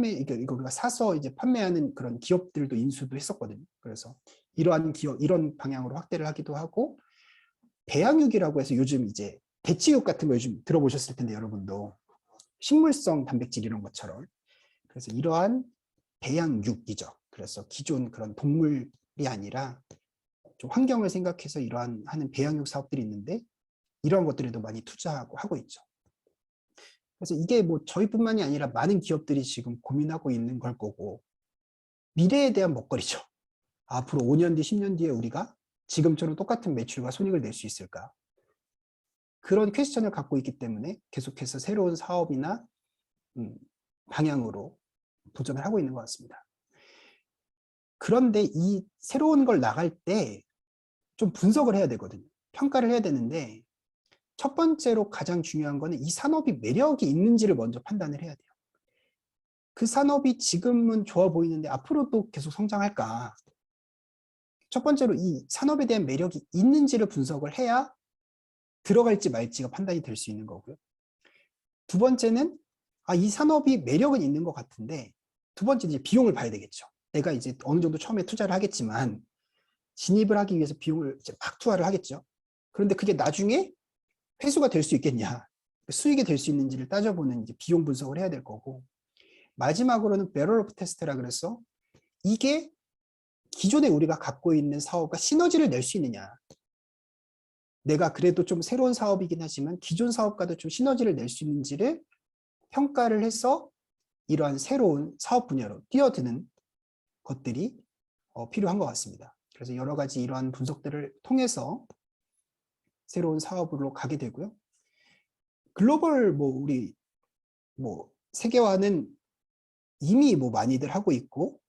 A: 이거 우리가 사서 이제 판매하는 그런 기업들도 인수도 했었거든요. 그래서 이러한 기업, 이런 방향으로 확대를 하기도 하고, 배양육이라고 해서 요즘 이제 대치육 같은 거 요즘 들어보셨을 텐데 여러분도 식물성 단백질 이런 것처럼, 그래서 이러한 배양육이죠. 그래서 기존 그런 동물이 아니라 좀 환경을 생각해서 이러한 하는 배양육 사업들이 있는데 이러한 것들에도 많이 투자하고 하고 있죠. 그래서 이게 뭐 저희뿐만이 아니라 많은 기업들이 지금 고민하고 있는 걸 거고, 미래에 대한 먹거리죠. 앞으로 5년 뒤, 10년 뒤에 우리가 지금처럼 똑같은 매출과 손익을 낼 수 있을까? 그런 퀘스천을 갖고 있기 때문에 계속해서 새로운 사업이나 방향으로 도전을 하고 있는 것 같습니다. 그런데 이 새로운 걸 나갈 때 좀 분석을 해야 되거든요. 평가를 해야 되는데 첫 번째로 가장 중요한 거는 이 산업이 매력이 있는지를 먼저 판단을 해야 돼요. 그 산업이 지금은 좋아 보이는데 앞으로도 계속 성장할까? 첫 번째로 이 산업에 대한 매력이 있는지를 분석을 해야 들어갈지 말지가 판단이 될 수 있는 거고요. 두 번째는 이 산업이 매력은 있는 것 같은데, 두 번째 이제 비용을 봐야 되겠죠. 내가 이제 어느 정도 처음에 투자를 하겠지만 진입을 하기 위해서 비용을 이제 막 투하를 하겠죠. 그런데 그게 나중에 회수가 될 수 있겠냐, 수익이 될 수 있는지를 따져보는 이제 비용 분석을 해야 될 거고, 마지막으로는 배럴 오브 테스트라 그래서 이게 기존에 우리가 갖고 있는 사업과 시너지를 낼 수 있느냐, 내가 그래도 좀 새로운 사업이긴 하지만 기존 사업과도 좀 시너지를 낼 수 있는지를 평가를 해서 이러한 새로운 사업 분야로 뛰어드는 것들이 필요한 것 같습니다. 그래서 여러 가지 이러한 분석들을 통해서 새로운 사업으로 가게 되고요. 글로벌 우리 세계화는 이미 많이들 하고 있고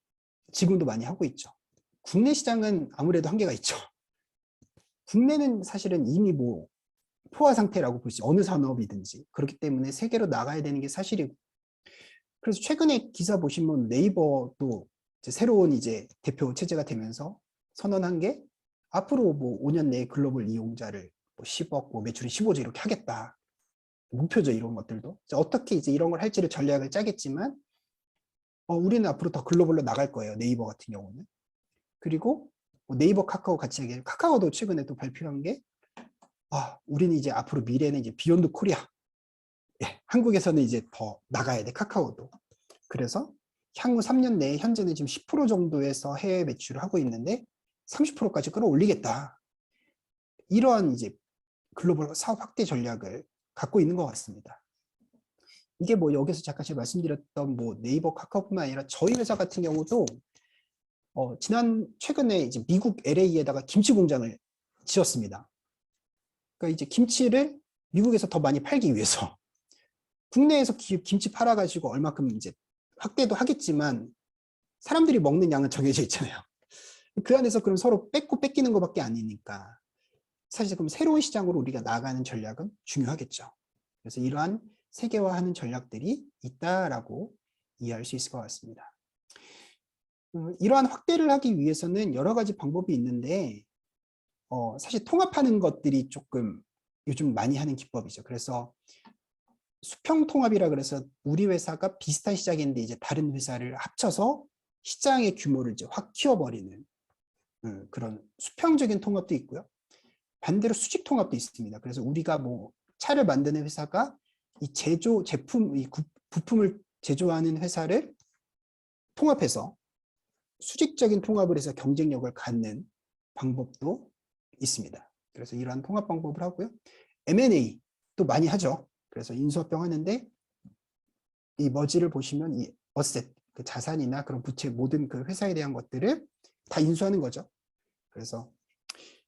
A: 지금도 많이 하고 있죠. 국내 시장은 아무래도 한계가 있죠. 국내는 사실은 이미 포화 상태라고 볼 수 있어요. 어느 산업이든지. 그렇기 때문에 세계로 나가야 되는 게 사실이고. 그래서 최근에 기사 보시면 네이버도 이제 새로운 이제 대표 체제가 되면서 선언한 게 앞으로 5년 내에 글로벌 이용자를 10억, 매출이 15조 이렇게 하겠다. 목표죠, 이런 것들도. 어떻게 이제 이런 걸 할지를 전략을 짜겠지만, 우리는 앞으로 더 글로벌로 나갈 거예요, 네이버 같은 경우는. 그리고 네이버, 카카오 같이 하게, 카카오도 최근에 또 발표한 게, 우리는 이제 앞으로 미래는 이제 비욘드 코리아. 예, 한국에서는 이제 더 나가야 돼, 카카오도. 그래서 향후 3년 내에 현재는 지금 10% 정도에서 해외 매출을 하고 있는데 30%까지 끌어올리겠다. 이러한 이제 글로벌 사업 확대 전략을 갖고 있는 것 같습니다. 이게 여기서 잠깐 제가 말씀드렸던 네이버, 카카오뿐만 아니라 저희 회사 같은 경우도 최근에 이제 미국 LA에다가 김치 공장을 지었습니다. 그러니까 이제 김치를 미국에서 더 많이 팔기 위해서 국내에서 김치 팔아가지고 얼마큼 이제 확대도 하겠지만 사람들이 먹는 양은 정해져 있잖아요. 그 안에서 그럼 서로 뺏기는 것밖에 아니니까 사실 그럼 새로운 시장으로 우리가 나가는 전략은 중요하겠죠. 그래서 이러한 세계화하는 전략들이 있다라고 이해할 수 있을 것 같습니다. 이러한 확대를 하기 위해서는 여러 가지 방법이 있는데 사실 통합하는 것들이 조금 요즘 많이 하는 기법이죠. 그래서 수평 통합이라 그래서 우리 회사가 비슷한 시장인데 이제 다른 회사를 합쳐서 시장의 규모를 이제 확 키워버리는 그런 수평적인 통합도 있고요. 반대로 수직 통합도 있습니다. 그래서 우리가 차를 만드는 회사가 이 부품을 제조하는 회사를 통합해서 수직적인 통합을 해서 경쟁력을 갖는 방법도 있습니다. 그래서 이러한 통합 방법을 하고요. M&A도 많이 하죠. 그래서 인수합병 하는데 이 머지를 보시면 이 어셋, 그 자산이나 그런 부채 모든 그 회사에 대한 것들을 다 인수하는 거죠. 그래서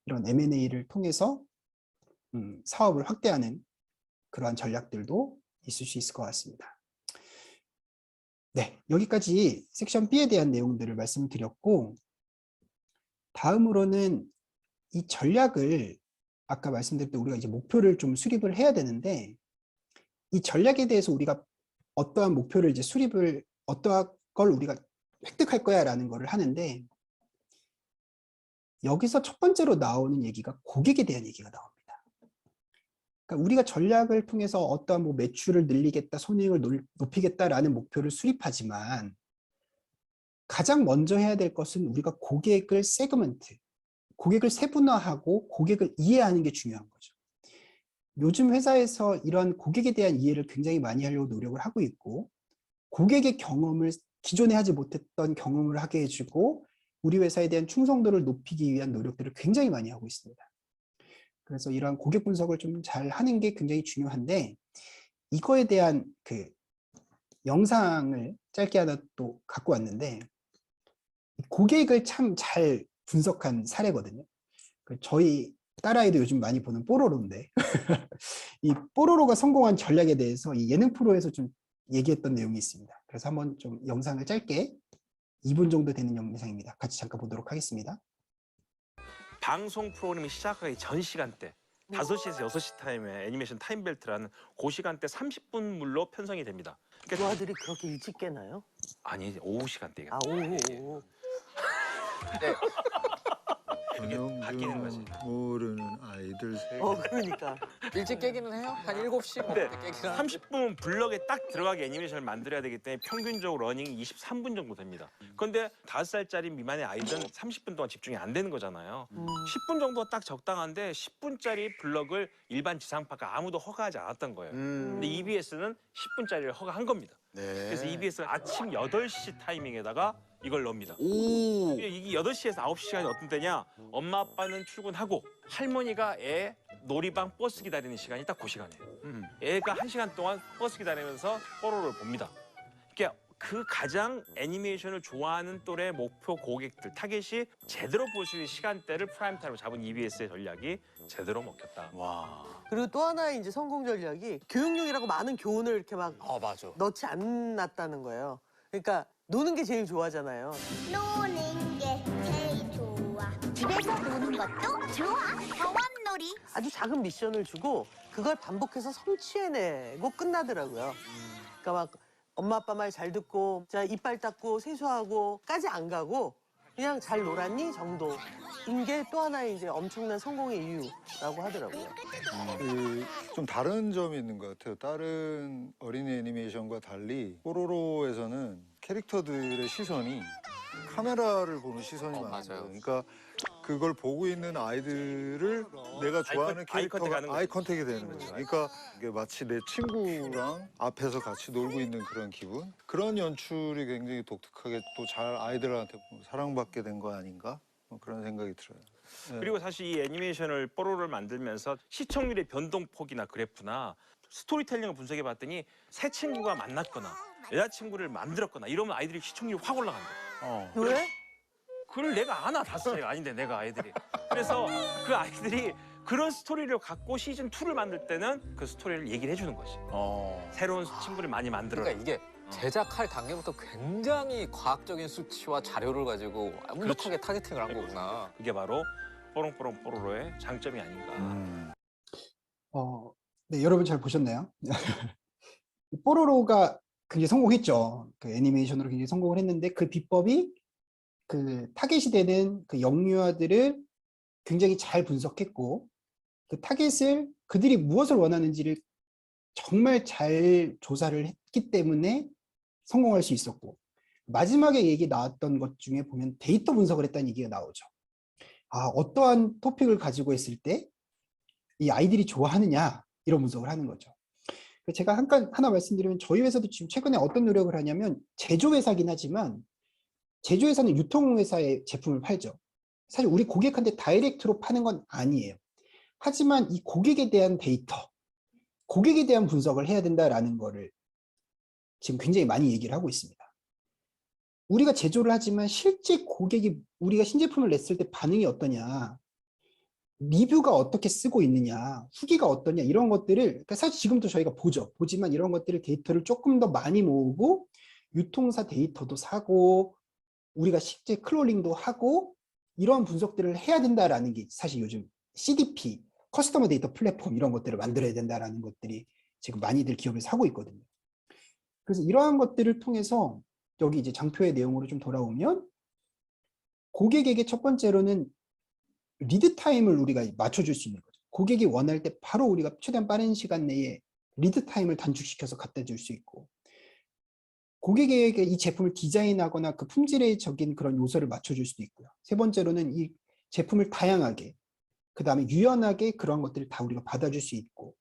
A: 이런 M&A를 통해서 사업을 확대하는 그러한 전략들도 있을 수 있을 것 같습니다. 네, 여기까지 섹션 B에 대한 내용들을 말씀드렸고, 다음으로는 이 전략을 아까 말씀드렸던 우리가 이제 목표를 좀 수립을 해야 되는데, 이 전략에 대해서 우리가 어떠한 목표를 이제 어떠한 걸 우리가 획득할 거야라는 거를 하는데, 여기서 첫 번째로 나오는 얘기가 고객에 대한 얘기가 나옵니다. 그러니까 우리가 전략을 통해서 어떠한 뭐 매출을 늘리겠다, 손익을 높이겠다라는 목표를 수립하지만 가장 먼저 해야 될 것은 우리가 고객을 고객을 세분화하고 고객을 이해하는 게 중요한 거죠. 요즘 회사에서 이런 고객에 대한 이해를 굉장히 많이 하려고 노력을 하고 있고, 고객의 경험을 기존에 하지 못했던 경험을 하게 해주고 우리 회사에 대한 충성도를 높이기 위한 노력들을 굉장히 많이 하고 있습니다. 그래서 이러한 고객 분석을 좀 잘 하는 게 굉장히 중요한데, 이거에 대한 그 영상을 짧게 하나 또 갖고 왔는데, 고객을 참 잘 분석한 사례거든요. 저희 딸아이도 요즘 많이 보는 뽀로로인데 이 뽀로로가 성공한 전략에 대해서 이 예능 프로에서 좀 얘기했던 내용이 있습니다. 그래서 한번 좀 영상을 짧게 2분 정도 되는 영상입니다. 같이 잠깐 보도록 하겠습니다.
C: 방송 프로그램이 시작하기 전 시간대 5시에서 6시 타임에 애니메이션 타임벨트라는 그 시간대 30분물로 편성이 됩니다.
D: 그 아들이 그렇게 일찍 깨나요?
C: 아니 오후 시간대가.
D: 아, 오후.
C: 그게 바뀌는 거지.
E: 모르는 아이들 세.
D: 그러니까.
F: 일찍 깨기는 해요? 한 7시 뭐
C: 네.
F: 깨기는 하는데.
C: 30분 블럭에 딱 들어가게 애니메이션을 만들어야 되기 때문에 평균적으로 러닝이 23분 정도 됩니다. 그런데 5살짜리 미만의 아이들은 30분 동안 집중이 안 되는 거잖아요. 10분 정도 딱 적당한데 10분짜리 블럭을 일반 지상파가 아무도 허가하지 않았던 거예요. 근데 EBS는 10분짜리를 허가한 겁니다. 그래서 EBS는 아침 8시 타이밍에다가 이걸 넣습니다.
F: 오.
C: 이게 8시에서 9시 시간이 어떤 때냐? 엄마 아빠는 출근하고 할머니가 애 놀이방 버스 기다리는 시간이 딱 그 시간이에요. 애가 1시간 동안 버스 기다리면서 뽀로로를 봅니다. 그러니까 그 가장 애니메이션을 좋아하는 또래 목표 고객들 타겟이 제대로 볼 수 있는 시간대를 프라임타임으로 잡은 EBS의 전략이 제대로 먹혔다.
F: 와.
D: 그리고 또 하나의 이제 성공 전략이 교육용이라고 많은 교훈을 이렇게 막
F: 맞아.
D: 넣지 않았다는 거예요. 그러니까 노는 게 제일 좋아하잖아요.
G: 노는 게 제일 좋아. 집에서 노는 것도 좋아. 병원놀이.
D: 아주 작은 미션을 주고 그걸 반복해서 성취해내고 끝나더라고요. 그러니까 막 엄마 아빠 말 잘 듣고 자 이빨 닦고 세수하고까지 안 가고 그냥 잘 놀았니 정도인 게 또 하나의 이제 엄청난 성공의 이유라고 하더라고요.
E: 좀 다른 점이 있는 것 같아요. 다른 어린이 애니메이션과 달리 뽀로로에서는 캐릭터들의 시선이 카메라를 보는 시선이 많아요.
F: 맞아요.
E: 그러니까 그걸 보고 있는 아이들을 내가 좋아하는
C: 아이 컨택 하는
E: 캐릭터가 아이 컨택이 되는 거죠. 그러니까 이게 마치 내 친구랑 앞에서 같이 놀고 있는 그런 기분? 그런 연출이 굉장히 독특하게 또 잘 아이들한테 사랑받게 된 거 아닌가? 그런 생각이 들어요. 네.
C: 그리고 사실 이 애니메이션을 뽀로로를 만들면서 시청률의 변동폭이나 그래프나 스토리텔링을 분석해 봤더니 새 친구가 만났거나 여자친구를 만들었거나 이러면 아이들이 시청률이 확 올라간다.
D: 왜?
C: 그걸 내가 아나 5살이 아닌데 내가 아이들이. 그래서 그 아이들이 그런 스토리를 갖고 시즌 2를 만들 때는 그 스토리를 얘기를 해주는 거지. 새로운 친구를 많이 만들어.
F: 그러니까 이게 제작할 단계부터 굉장히 과학적인 수치와 자료를 가지고 완벽하게 타겟팅을 한 거구나.
C: 그게 바로 뽀롱뽀롱 뽀로로의 장점이 아닌가.
A: 네, 여러분 잘 보셨나요? 뽀로로가 굉장히 성공했죠. 그 애니메이션으로 굉장히 성공을 했는데 그 비법이 그 타겟이 되는 그 영유아들을 굉장히 잘 분석했고 그 타겟을 그들이 무엇을 원하는지를 정말 잘 조사를 했기 때문에 성공할 수 있었고 마지막에 얘기 나왔던 것 중에 보면 데이터 분석을 했다는 얘기가 나오죠. 어떠한 토픽을 가지고 있을 때 이 아이들이 좋아하느냐 이런 분석을 하는 거죠. 제가 하나 말씀드리면 저희 회사도 지금 최근에 어떤 노력을 하냐면 제조회사긴 하지만 제조회사는 유통회사의 제품을 팔죠. 사실 우리 고객한테 다이렉트로 파는 건 아니에요. 하지만 이 고객에 대한 데이터, 고객에 대한 분석을 해야 된다라는 거를 지금 굉장히 많이 얘기를 하고 있습니다. 우리가 제조를 하지만 실제 고객이 우리가 신제품을 냈을 때 반응이 어떠냐, 리뷰가 어떻게 쓰고 있느냐, 후기가 어떠냐, 이런 것들을, 그러니까 사실 지금도 저희가 보지만 이런 것들을 데이터를 조금 더 많이 모으고 유통사 데이터도 사고 우리가 실제 크롤링도 하고 이런 분석들을 해야 된다라는 게 사실 요즘 CDP, 커스터머 데이터 플랫폼 이런 것들을 만들어야 된다라는 것들이 지금 많이들 기업에서 하고 있거든요. 그래서 이러한 것들을 통해서 여기 이제 장표의 내용으로 좀 돌아오면 고객에게 첫 번째로는 리드 타임을 우리가 맞춰줄 수 있는 거죠. 고객이 원할 때 바로 우리가 최대한 빠른 시간 내에 리드 타임을 단축시켜서 갖다 줄 수 있고, 고객에게 이 제품을 디자인하거나 그 품질적인 그런 요소를 맞춰줄 수도 있고요. 세 번째로는 이 제품을 다양하게, 그 다음에 유연하게 그런 것들을 다 우리가 받아줄 수 있고,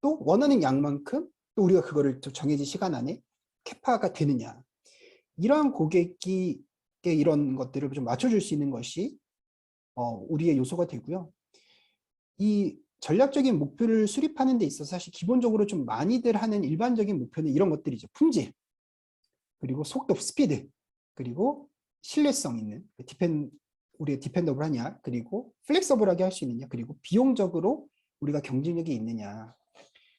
A: 또 원하는 양만큼 또 우리가 그거를 또 정해진 시간 안에 캐파가 되느냐, 이러한 고객이 이런 것들을 좀 맞춰줄 수 있는 것이 우리의 요소가 되고요. 이 전략적인 목표를 수립하는 데 있어서 사실 기본적으로 좀 많이들 하는 일반적인 목표는 이런 것들이죠. 품질, 그리고 속도, 스피드, 그리고 신뢰성 있는, 우리가 디펜더블하냐, 그리고 플렉서블하게 할 수 있느냐, 그리고 비용적으로 우리가 경쟁력이 있느냐.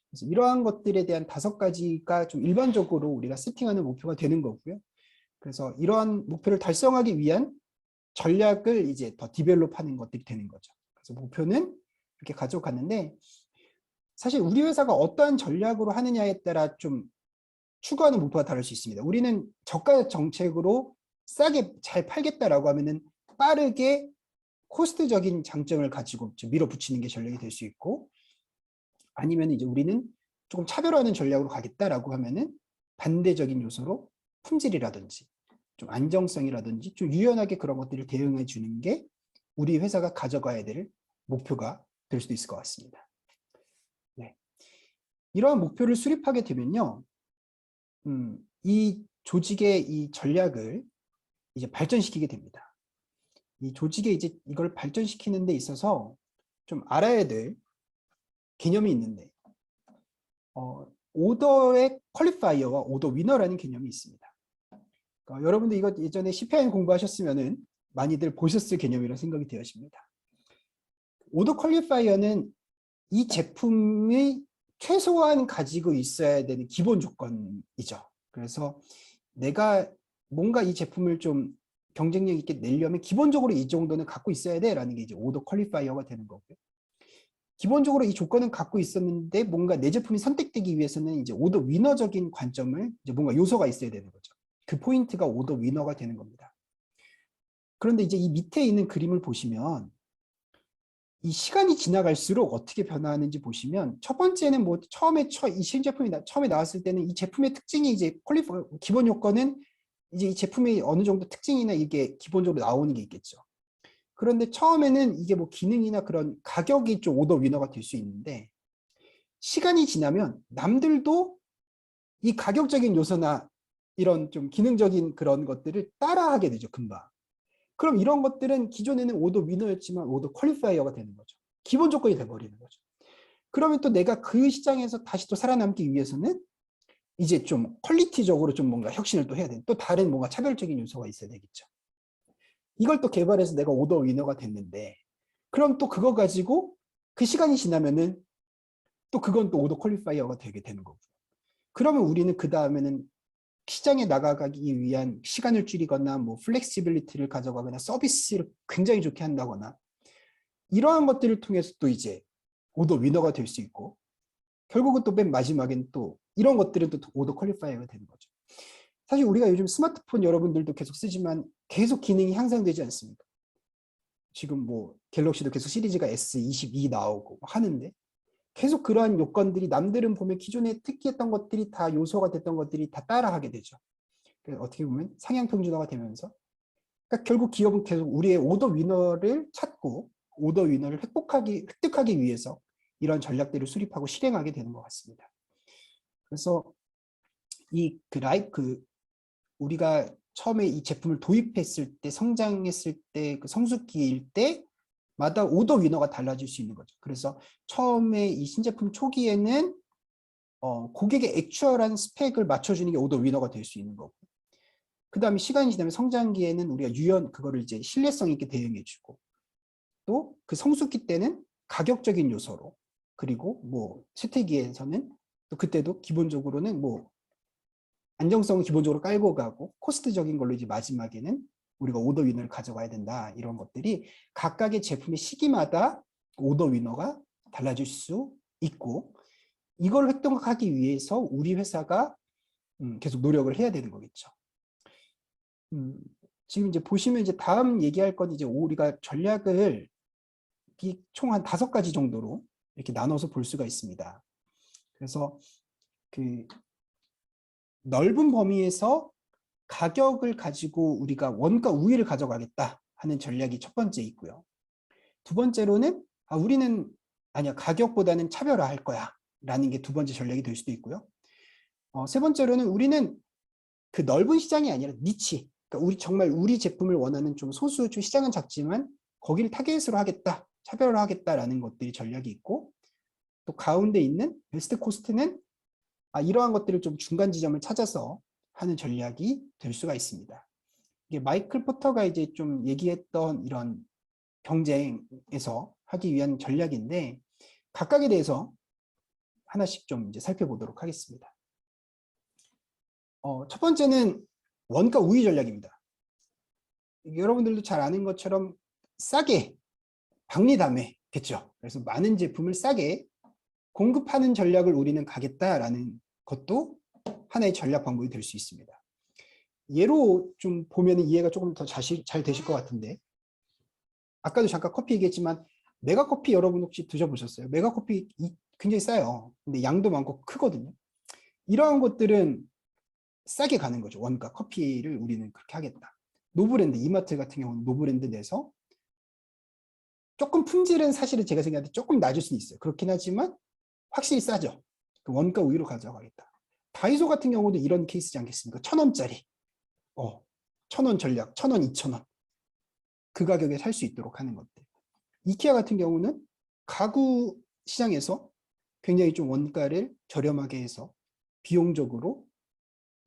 A: 그래서 이러한 것들에 대한 5가지가 좀 일반적으로 우리가 세팅하는 목표가 되는 거고요. 그래서 이러한 목표를 달성하기 위한 전략을 이제 더 디벨롭하는 것들이 되는 거죠. 그래서 목표는 이렇게 가져갔는데, 사실 우리 회사가 어떠한 전략으로 하느냐에 따라 좀 추구하는 목표가 다를 수 있습니다. 우리는 저가 정책으로 싸게 잘 팔겠다라고 하면은 빠르게 코스트적인 장점을 가지고 좀 밀어붙이는 게 전략이 될 수 있고, 아니면 이제 우리는 조금 차별화하는 전략으로 가겠다라고 하면은 반대적인 요소로 품질이라든지 좀 안정성이라든지 좀 유연하게 그런 것들을 대응해 주는 게 우리 회사가 가져가야 될 목표가 될 수도 있을 것 같습니다. 네. 이러한 목표를 수립하게 되면요, 이 조직의 이 전략을 이제 발전시키게 됩니다. 이 조직에 이제 이걸 발전시키는 데 있어서 좀 알아야 될 개념이 있는데, 오더의 퀄리파이어와 오더 위너라는 개념이 있습니다. 그러니까 여러분들 이거 예전에 CPIM 공부하셨으면은 많이들 보셨을 개념이라고 생각이 되어집니다. 오더 퀄리파이어는 이 제품이 최소한 가지고 있어야 되는 기본 조건이죠. 그래서 내가 뭔가 이 제품을 좀 경쟁력 있게 내려면 기본적으로 이 정도는 갖고 있어야 돼라는 게 이제 오더 퀄리파이어가 되는 거고요. 기본적으로 이 조건은 갖고 있었는데 뭔가 내 제품이 선택되기 위해서는 이제 오더 위너적인 관점을 이제 뭔가 요소가 있어야 되는 거죠. 그 포인트가 오더 위너가 되는 겁니다. 그런데 이제 이 밑에 있는 그림을 보시면 이 시간이 지나갈수록 어떻게 변화하는지 보시면, 첫 번째는 뭐 이 신제품이 처음에 나왔을 때는 이 제품의 특징이 이제 기본 요건은 이제 이 제품의 어느 정도 특징이나 이게 기본적으로 나오는 게 있겠죠. 그런데 처음에는 이게 뭐 기능이나 그런 가격이 좀 오더 위너가 될 수 있는데, 시간이 지나면 남들도 이 가격적인 요소나 이런 좀 기능적인 그런 것들을 따라하게 되죠, 금방. 그럼 이런 것들은 기존에는 오더 위너였지만 오더 퀄리파이어가 되는 거죠. 기본 조건이 돼버리는 거죠. 그러면 또 내가 그 시장에서 다시 또 살아남기 위해서는 이제 좀 퀄리티적으로 좀 뭔가 혁신을 또 해야 돼. 또 다른 뭔가 차별적인 요소가 있어야 되겠죠. 이걸 또 개발해서 내가 오더 위너가 됐는데, 그럼 또 그거 가지고 그 시간이 지나면은 또 그건 또 오더 퀄리파이어가 되게 되는 거고. 그러면 우리는 그 다음에는 시장에 나가기 위한 시간을 줄이거나 뭐 플렉시빌리티를 가져가거나 서비스를 굉장히 좋게 한다거나 이러한 것들을 통해서 또 이제 오더 위너가 될 수 있고, 결국은 또 맨 마지막엔 또 이런 것들은 또 오더 퀄리파이어가 되는 거죠. 사실 우리가 요즘 스마트폰 여러분들도 계속 쓰지만 계속 기능이 향상되지 않습니까? 지금 뭐 갤럭시도 계속 시리즈가 S22 나오고 하는데 계속 그러한 요건들이 남들은 보면 기존에 특기했던 것들이 다 요소가 됐던 것들이 다 따라하게 되죠. 그래서 어떻게 보면 상향 평준화가 되면서, 그러니까 결국 기업은 계속 우리의 오더 위너를 찾고 오더 위너를 획득하기 위해서 이런 전략들을 수립하고 실행하게 되는 것 같습니다. 그래서 우리가 처음에 이 제품을 도입했을 때, 성장했을 때, 그 성숙기일 때마다 오더 위너가 달라질 수 있는 거죠. 그래서 처음에 이 신제품 초기에는 고객의 액추얼한 스펙을 맞춰주는 게 오더 위너가 될 수 있는 거고, 그다음에 시간이 지나면 성장기에는 우리가 그거를 이제 신뢰성 있게 대응해주고, 또 그 성숙기 때는 가격적인 요소로, 그리고 뭐 쇠퇴기에서는 또 그때도 기본적으로는 뭐 안정성을 기본적으로 깔고 가고, 코스트적인 걸로 이제 마지막에는 우리가 오더 위너를 가져가야 된다. 이런 것들이 각각의 제품의 시기마다 오더 위너가 달라질 수 있고, 이걸 획득하기 위해서 우리 회사가 계속 노력을 해야 되는 거겠죠. 지금 이제 보시면 이제 다음 얘기할 건 이제 우리가 전략을 총 한 5가지 정도로 이렇게 나눠서 볼 수가 있습니다. 그래서 그 넓은 범위에서 가격을 가지고 우리가 원가 우위를 가져가겠다 하는 전략이 첫 번째 있고요. 두 번째로는 우리는 아니야, 가격보다는 차별화할 거야 라는 게 두 번째 전략이 될 수도 있고요. 세 번째로는 우리는 그 넓은 시장이 아니라 니치, 그러니까 정말 우리 제품을 원하는 좀 소수, 좀 시장은 작지만 거기를 타겟으로 하겠다, 차별화하겠다라는 것들이 전략이 있고, 또 가운데 있는 베스트 코스트는 이러한 것들을 좀 중간 지점을 찾아서 하는 전략이 될 수가 있습니다. 이게 마이클 포터가 이제 좀 얘기했던 이런 경쟁에서 하기 위한 전략인데, 각각에 대해서 하나씩 좀 이제 살펴보도록 하겠습니다. 첫 번째는 원가 우위 전략입니다. 여러분들도 잘 아는 것처럼 싸게 박리담회겠죠. 그래서 많은 제품을 싸게 공급하는 전략을 우리는 가겠다라는 것도 하나의 전략 방법이 될 수 있습니다. 예로 좀 보면 이해가 조금 더 잘 되실 것 같은데, 아까도 잠깐 커피 얘기했지만 메가커피 여러분 혹시 드셔보셨어요? 메가커피 굉장히 싸요. 근데 양도 많고 크거든요. 이러한 것들은 싸게 가는 거죠. 원가 커피를 우리는 그렇게 하겠다. 노브랜드, 이마트 같은 경우는 노브랜드 내서 조금 품질은 사실은 제가 생각할 때 조금 낮을 수는 있어요. 그렇긴 하지만 확실히 싸죠. 그 원가 우위로 가져가겠다. 다이소 같은 경우도 이런 케이스지 않겠습니까? 1,000원짜리 1,000원 전략, 1,000원, 2,000원 그 가격에 살 수 있도록 하는 것들. 이케아 같은 경우는 가구 시장에서 굉장히 좀 원가를 저렴하게 해서 비용적으로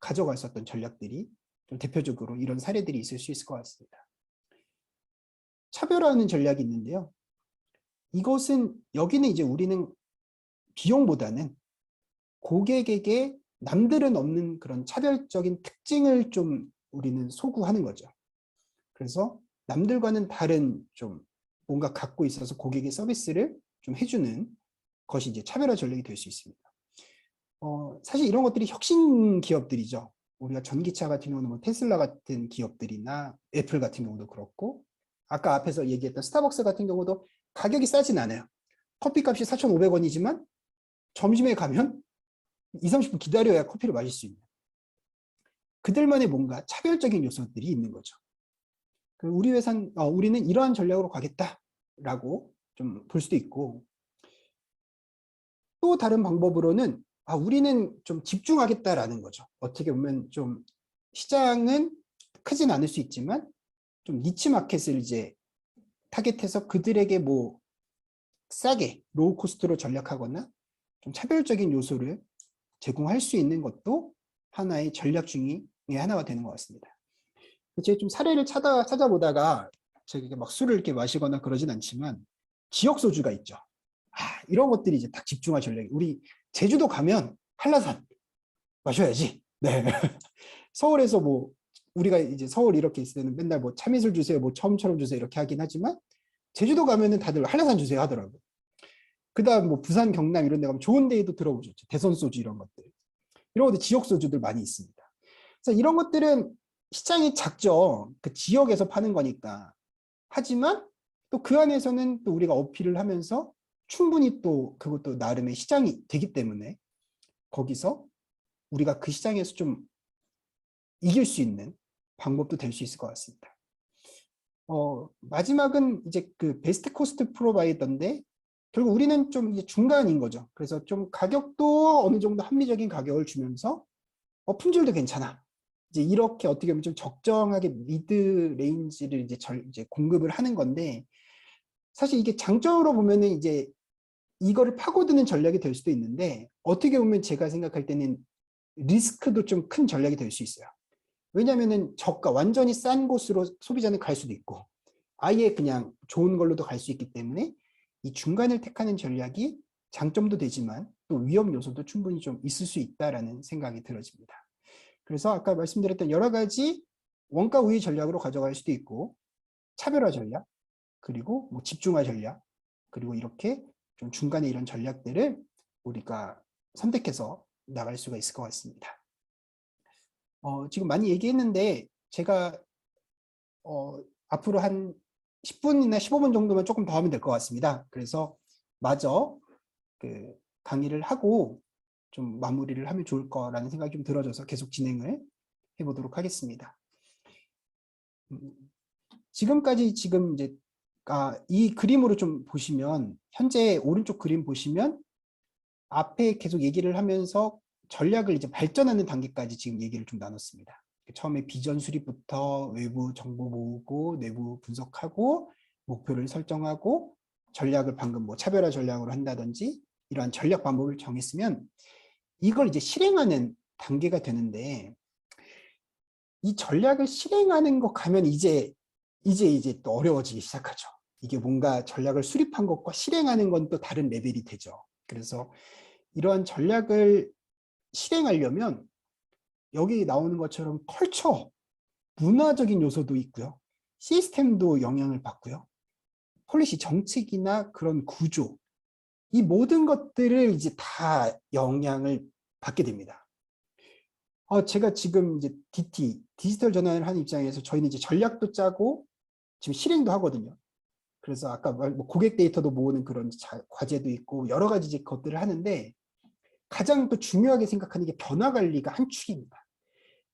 A: 가져갔었던 전략들이 좀 대표적으로 이런 사례들이 있을 수 있을 것 같습니다. 차별화하는 전략이 있는데요. 이것은 여기는 이제 우리는 비용보다는 고객에게 남들은 없는 그런 차별적인 특징을 좀 우리는 소구하는 거죠. 그래서 남들과는 다른 좀 뭔가 갖고 있어서 고객의 서비스를 좀 해주는 것이 이제 차별화 전략이 될 수 있습니다. 사실 이런 것들이 혁신 기업들이죠. 우리가 전기차 같은 경우는 뭐 테슬라 같은 기업들이나 애플 같은 경우도 그렇고, 아까 앞에서 얘기했던 스타벅스 같은 경우도 가격이 싸진 않아요. 커피값이 4,500원이지만 점심에 가면 20-30분 기다려야 커피를 마실 수 있는, 그들만의 뭔가 차별적인 요소들이 있는 거죠. 우리 회사는 우리는 이러한 전략으로 가겠다라고 좀 볼 수도 있고, 또 다른 방법으로는 우리는 좀 집중하겠다라는 거죠. 어떻게 보면 좀 시장은 크진 않을 수 있지만 좀 니치 마켓을 이제 타겟해서 그들에게 뭐 싸게 로우 코스트로 전략하거나 좀 차별적인 요소를 제공할 수 있는 것도 하나의 전략 중에 하나가 되는 것 같습니다. 제가 좀 사례를 찾아보다가 제가 막 술을 이렇게 마시거나 그러진 않지만 지역 소주가 있죠. 이런 것들이 이제 딱 집중할 전략이, 우리 제주도 가면 한라산 마셔야지. 네. 서울에서 뭐 우리가 이제 서울 이렇게 있을 때는 맨날 뭐 참이슬 주세요, 뭐 처음처럼 주세요 이렇게 하긴 하지만 제주도 가면은 다들 한라산 주세요 하더라고요. 그다음 뭐 부산, 경남 이런 데 가면 좋은 데에도 들어보셨죠. 대선 소주 이런 것들. 이런 것들 지역 소주들 많이 있습니다. 그래서 이런 것들은 시장이 작죠. 그 지역에서 파는 거니까. 하지만 또 그 안에서는 또 우리가 어필을 하면서 충분히 또 그것도 나름의 시장이 되기 때문에 거기서 우리가 그 시장에서 좀 이길 수 있는 방법도 될 수 있을 것 같습니다. 마지막은 이제 그 베스트 코스트 프로바이더인데, 결국 우리는 좀 이제 중간인 거죠. 그래서 좀 가격도 어느 정도 합리적인 가격을 주면서 품질도 괜찮아. 이제 이렇게 어떻게 보면 좀 적정하게 미드 레인지를 이제 공급을 하는 건데, 사실 이게 장점으로 보면은 이제 이거를 파고드는 전략이 될 수도 있는데, 어떻게 보면 제가 생각할 때는 리스크도 좀 큰 전략이 될 수 있어요. 왜냐하면은 저가 완전히 싼 곳으로 소비자는 갈 수도 있고 아예 그냥 좋은 걸로도 갈 수 있기 때문에 이 중간을 택하는 전략이 장점도 되지만 또 위험 요소도 충분히 좀 있을 수 있다라는 생각이 들어집니다. 그래서 아까 말씀드렸던 여러 가지 원가 우위 전략으로 가져갈 수도 있고 차별화 전략, 그리고 뭐 집중화 전략, 그리고 이렇게 좀 중간에 이런 전략들을 우리가 선택해서 나갈 수가 있을 것 같습니다. 지금 많이 얘기했는데 제가 앞으로 한 10분이나 15분 정도만 조금 더 하면 될 것 같습니다. 그래서 마저 그 강의를 하고 좀 마무리를 하면 좋을 거라는 생각이 좀 들어져서 계속 진행을 해보도록 하겠습니다. 지금까지 지금 이제 이 그림으로 좀 보시면 현재 오른쪽 그림 보시면 앞에 계속 얘기를 하면서 전략을 이제 발전하는 단계까지 지금 얘기를 좀 나눴습니다. 처음에 비전 수립부터 외부 정보 모으고 내부 분석하고 목표를 설정하고 전략을 방금 뭐 차별화 전략으로 한다든지 이러한 전략 방법을 정했으면 이걸 이제 실행하는 단계가 되는데 이 전략을 실행하는 거 가면 이제 또 어려워지기 시작하죠. 이게 뭔가 전략을 수립한 것과 실행하는 건 또 다른 레벨이 되죠. 그래서 이러한 전략을 실행하려면 여기 나오는 것처럼 컬처, 문화적인 요소도 있고요. 시스템도 영향을 받고요. 폴리시 정책이나 그런 구조, 이 모든 것들을 이제 다 영향을 받게 됩니다. 제가 지금 이제 DT, 디지털 전환을 하는 입장에서 저희는 이제 전략도 짜고 지금 실행도 하거든요. 그래서 아까 뭐 고객 데이터도 모으는 그런 과제도 있고 여러 가지 이제 것들을 하는데 가장 또 중요하게 생각하는 게 변화 관리가 한 축입니다.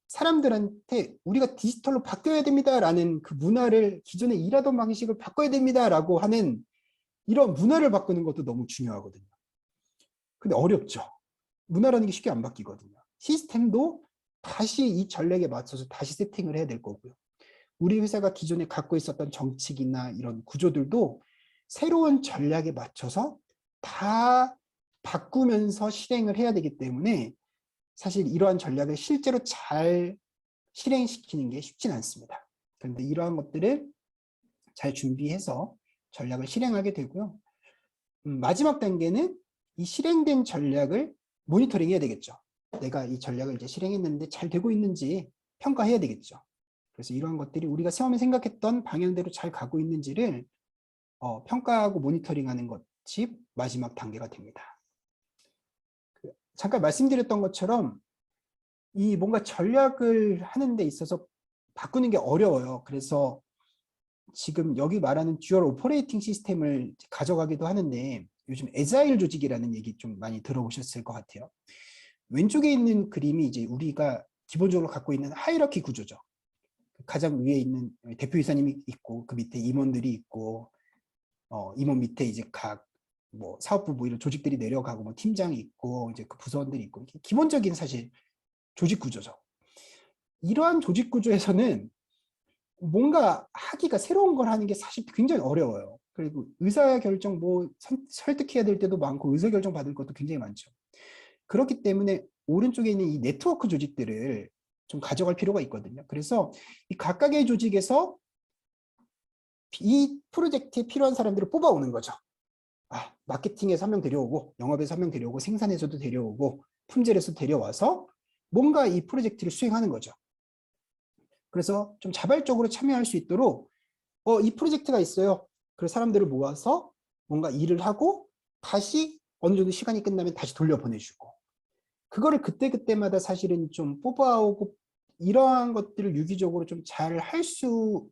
A: 사람들한테 우리가 디지털로 바뀌어야 됩니다라는 그 문화를 기존에 일하던 방식을 바꿔야 됩니다라고 하는 이런 문화를 바꾸는 것도 너무 중요하거든요. 근데 어렵죠. 문화라는 게 쉽게 안 바뀌거든요. 시스템도 다시 이 전략에 맞춰서 다시 세팅을 해야 될 거고요. 우리 회사가 기존에 갖고 있었던 정책이나 이런 구조들도 새로운 전략에 맞춰서 다 바꾸면서 실행을 해야 되기 때문에 사실 이러한 전략을 실제로 잘 실행시키는 게 쉽진 않습니다. 그런데 이러한 것들을 잘 준비해서 전략을 실행하게 되고요. 마지막 단계는 이 실행된 전략을 모니터링 해야 되겠죠. 내가 이 전략을 이제 실행했는데 잘 되고 있는지 평가해야 되겠죠. 그래서 이러한 것들이 우리가 처음에 생각했던 방향대로 잘 가고 있는지를 평가하고 모니터링하는 것이 마지막 단계가 됩니다. 잠깐 말씀드렸던 것처럼 이 뭔가 전략을 하는 데 있어서 바꾸는 게 어려워요. 그래서 지금 여기 말하는 듀얼 오퍼레이팅 시스템을 가져가기도 하는데 요즘 애자일 조직이라는 얘기 좀 많이 들어보셨을 것 같아요. 왼쪽에 있는 그림이 이제 우리가 기본적으로 갖고 있는 하이라키 구조죠. 가장 위에 있는 대표이사님이 있고 그 밑에 임원들이 있고 임원 밑에 이제 각 뭐 사업부 뭐 이런 조직들이 내려가고 뭐 팀장이 있고 이제 그 부서원들이 있고 기본적인 사실 조직 구조죠. 이러한 조직 구조에서는 뭔가 하기가 새로운 걸 하는 게 사실 굉장히 어려워요. 그리고 의사결정 뭐 설득해야 될 때도 많고 의사결정 받을 것도 굉장히 많죠. 그렇기 때문에 오른쪽에 있는 이 네트워크 조직들을 좀 가져갈 필요가 있거든요. 그래서 이 각각의 조직에서 이 프로젝트에 필요한 사람들을 뽑아오는 거죠. 마케팅에서 한 명 데려오고 영업에서 한 명 데려오고 생산에서도 데려오고 품질에서 데려와서 뭔가 이 프로젝트를 수행하는 거죠. 그래서 좀 자발적으로 참여할 수 있도록 이 프로젝트가 있어요. 그래서 사람들을 모아서 뭔가 일을 하고 다시 어느 정도 시간이 끝나면 다시 돌려보내주고 그거를 그때그때마다 사실은 좀 뽑아오고 이러한 것들을 유기적으로 좀 잘 할 수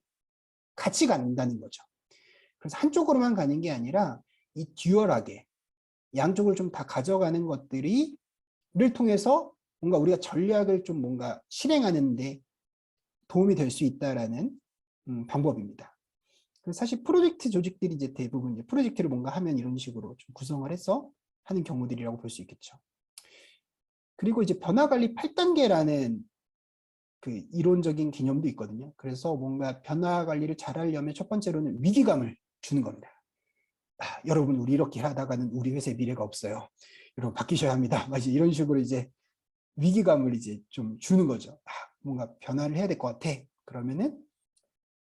A: 같이 간다는 거죠. 그래서 한쪽으로만 가는 게 아니라 이 듀얼하게 양쪽을 좀 다 가져가는 것들을 통해서 뭔가 우리가 전략을 좀 뭔가 실행하는데 도움이 될 수 있다라는 방법입니다. 그래서 사실 프로젝트 조직들이 이제 대부분 이제 프로젝트를 뭔가 하면 이런 식으로 좀 구성을 해서 하는 경우들이라고 볼 수 있겠죠. 그리고 이제 변화관리 8단계라는 그 이론적인 개념도 있거든요. 그래서 뭔가 변화관리를 잘 하려면 첫 번째로는 위기감을 주는 겁니다. 여러분 우리 이렇게 하다가는 우리 회사의 미래가 없어요. 여러분 바뀌셔야 합니다. 이런 식으로 이제 위기감을 이제 좀 주는 거죠. 뭔가 변화를 해야 될 것 같아. 그러면은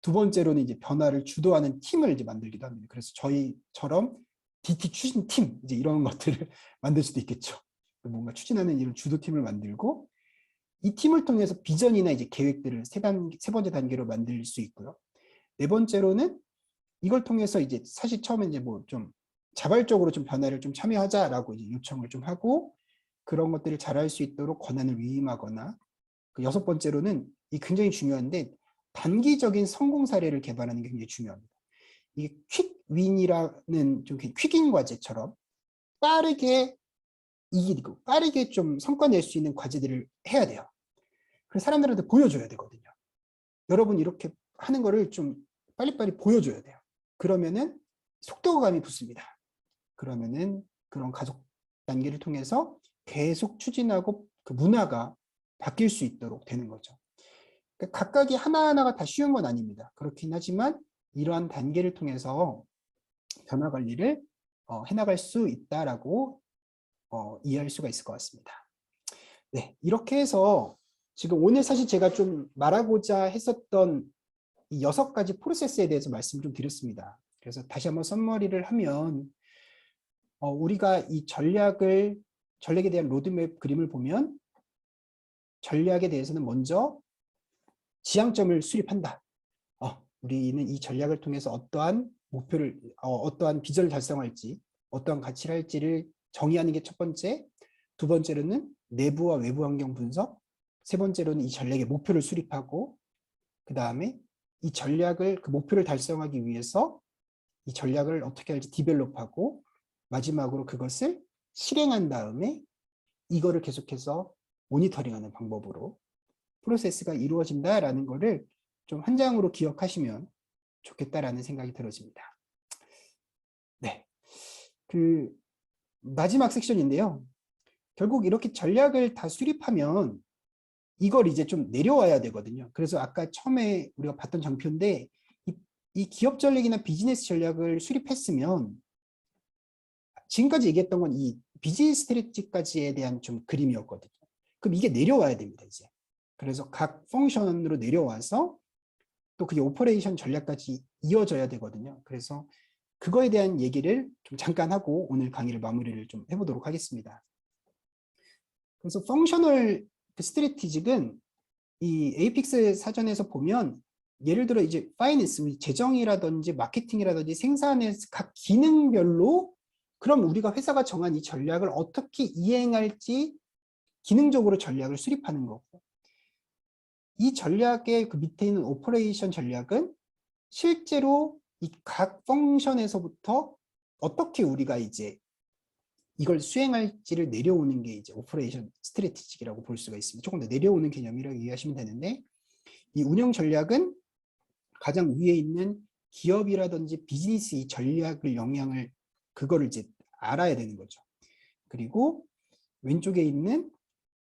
A: 두 번째로는 이제 변화를 주도하는 팀을 이제 만들기도 합니다. 그래서 저희처럼 DT 추진팀 이제 이런 것들을 만들 수도 있겠죠. 뭔가 추진하는 이런 주도팀을 만들고 이 팀을 통해서 비전이나 이제 계획들을 세 번째 단계로 만들 수 있고요. 네 번째로는 이걸 통해서 이제 사실 처음에 이제 뭐 좀 자발적으로 좀 변화를 좀 참여하자라고 이제 요청을 좀 하고 그런 것들을 잘할 수 있도록 권한을 위임하거나 그 여섯 번째로는 이 굉장히 중요한데 단기적인 성공 사례를 개발하는 게 굉장히 중요합니다. 이게 퀵윈이라는 좀 퀵인 과제처럼 빠르게 이기고 빠르게 좀 성과 낼 수 있는 과제들을 해야 돼요. 그래서 사람들한테 보여줘야 되거든요. 여러분 이렇게 하는 거를 좀 빨리빨리 보여줘야 돼요. 그러면은 속도감이 붙습니다. 그러면은 그런 가속 단계를 통해서 계속 추진하고 그 문화가 바뀔 수 있도록 되는 거죠. 그러니까 각각이 하나하나가 다 쉬운 건 아닙니다. 그렇긴 하지만 이러한 단계를 통해서 변화 관리를 해나갈 수 있다라고 이해할 수가 있을 것 같습니다. 네, 이렇게 해서 지금 오늘 사실 제가 좀 말하고자 했었던 이 6가지 프로세스에 대해서 말씀을 좀 드렸습니다. 그래서 다시 한번 썸머리를 하면 우리가 이 전략에 대한 로드맵 그림을 보면 전략에 대해서는 먼저 지향점을 수립한다. 우리는 이 전략을 통해서 어떠한 목표를, 어떠한 비전을 달성할지, 어떠한 가치를 할지를 정의하는 게 첫 번째. 두 번째로는 내부와 외부 환경 분석. 세 번째로는 이 전략의 목표를 수립하고, 그 다음에 이 전략을, 그 목표를 달성하기 위해서 이 전략을 어떻게 할지 디벨롭하고, 마지막으로 그것을 실행한 다음에 이거를 계속해서 모니터링하는 방법으로 프로세스가 이루어진다라는 거를 좀 한 장으로 기억하시면 좋겠다라는 생각이 들어집니다. 네, 그 마지막 섹션인데요. 결국 이렇게 전략을 다 수립하면 이걸 이제 좀 내려와야 되거든요. 그래서 아까 처음에 우리가 봤던 장표인데 이 기업 전략이나 비즈니스 전략을 수립했으면 지금까지 얘기했던 건 이 비즈니스 스트래티지까지에 대한 좀 그림이었거든요. 그럼 이게 내려와야 됩니다, 이제. 그래서 각 펑션으로 내려와서 또 그게 오퍼레이션 전략까지 이어져야 되거든요. 그래서 그거에 대한 얘기를 좀 잠깐 하고 오늘 강의를 마무리를 좀 해보도록 하겠습니다. 그래서 펑셔널 스트래티직은 이 에이픽스 사전에서 보면 예를 들어 이제 파이낸스, 우리 재정이라든지 마케팅이라든지 생산의 각 기능별로 그럼 우리가 회사가 정한 이 전략을 어떻게 이행할지 기능적으로 전략을 수립하는 거고 이 전략의 그 밑에 있는 오퍼레이션 전략은 실제로 이 각 펑션에서부터 어떻게 우리가 이제 이걸 수행할지를 내려오는 게 이제 오퍼레이션 스트래티지라고 볼 수가 있습니다. 조금 더 내려오는 개념이라고 이해하시면 되는데 이 운영 전략은 가장 위에 있는 기업이라든지 비즈니스 이 전략을 영향을 그거를 이제 알아야 되는 거죠. 그리고 왼쪽에 있는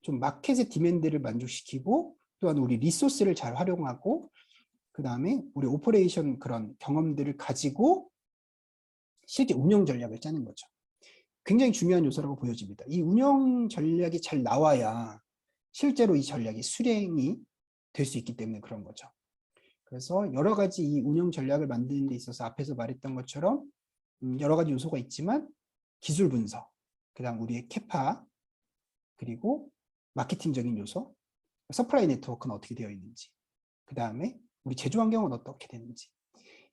A: 좀 마켓의 디맨드를 만족시키고 또한 우리 리소스를 잘 활용하고 그 다음에 우리 오퍼레이션 그런 경험들을 가지고 실제 운영 전략을 짜는 거죠. 굉장히 중요한 요소라고 보여집니다. 이 운영 전략이 잘 나와야 실제로 이 전략이 수행이 될 수 있기 때문에 그런 거죠. 그래서 여러 가지 이 운영 전략을 만드는 데 있어서 앞에서 말했던 것처럼 여러 가지 요소가 있지만 기술 분석, 그 다음 우리의 캐파, 그리고 마케팅적인 요소, 서플라이 네트워크는 어떻게 되어 있는지, 그 다음에 우리 제조 환경은 어떻게 되는지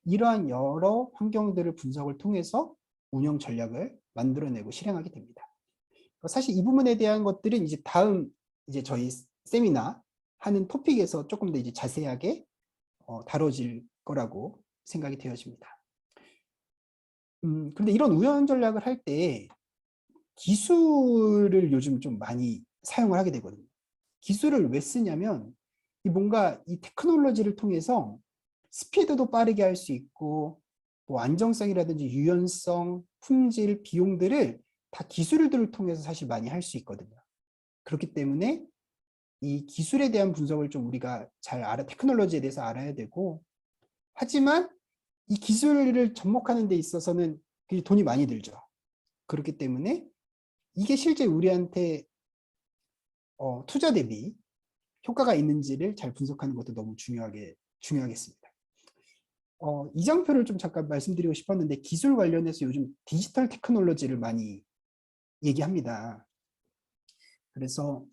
A: 이러한 여러 환경들을 분석을 통해서 운영 전략을 만들어내고 실행하게 됩니다. 사실 이 부분에 대한 것들은 이제 다음 이제 저희 세미나 하는 토픽에서 조금 더 이제 자세하게 다뤄질 거라고 생각이 되어집니다. 그런데 이런 운영 전략을 할 때 기술을 요즘 좀 많이 사용을 하게 되거든요. 기술을 왜 쓰냐면 뭔가 이 테크놀로지를 통해서 스피드도 빠르게 할 수 있고 뭐 안정성이라든지 유연성, 품질, 비용들을 다 기술들을 통해서 사실 많이 할 수 있거든요. 그렇기 때문에 이 기술에 대한 분석을 좀 우리가 잘 테크놀로지에 대해서 알아야 되고 하지만 이 기술을 접목하는 데 있어서는 돈이 많이 들죠. 그렇기 때문에 이게 실제 우리한테 투자 대비 효과가 있는지를 잘 분석하는 것도 너무 중요하겠습니다. 이 장표를 좀 잠깐 말씀드리고 싶었는데 기술 관련해서 요즘 디지털 테크놀로지를 많이 얘기합니다. 그래서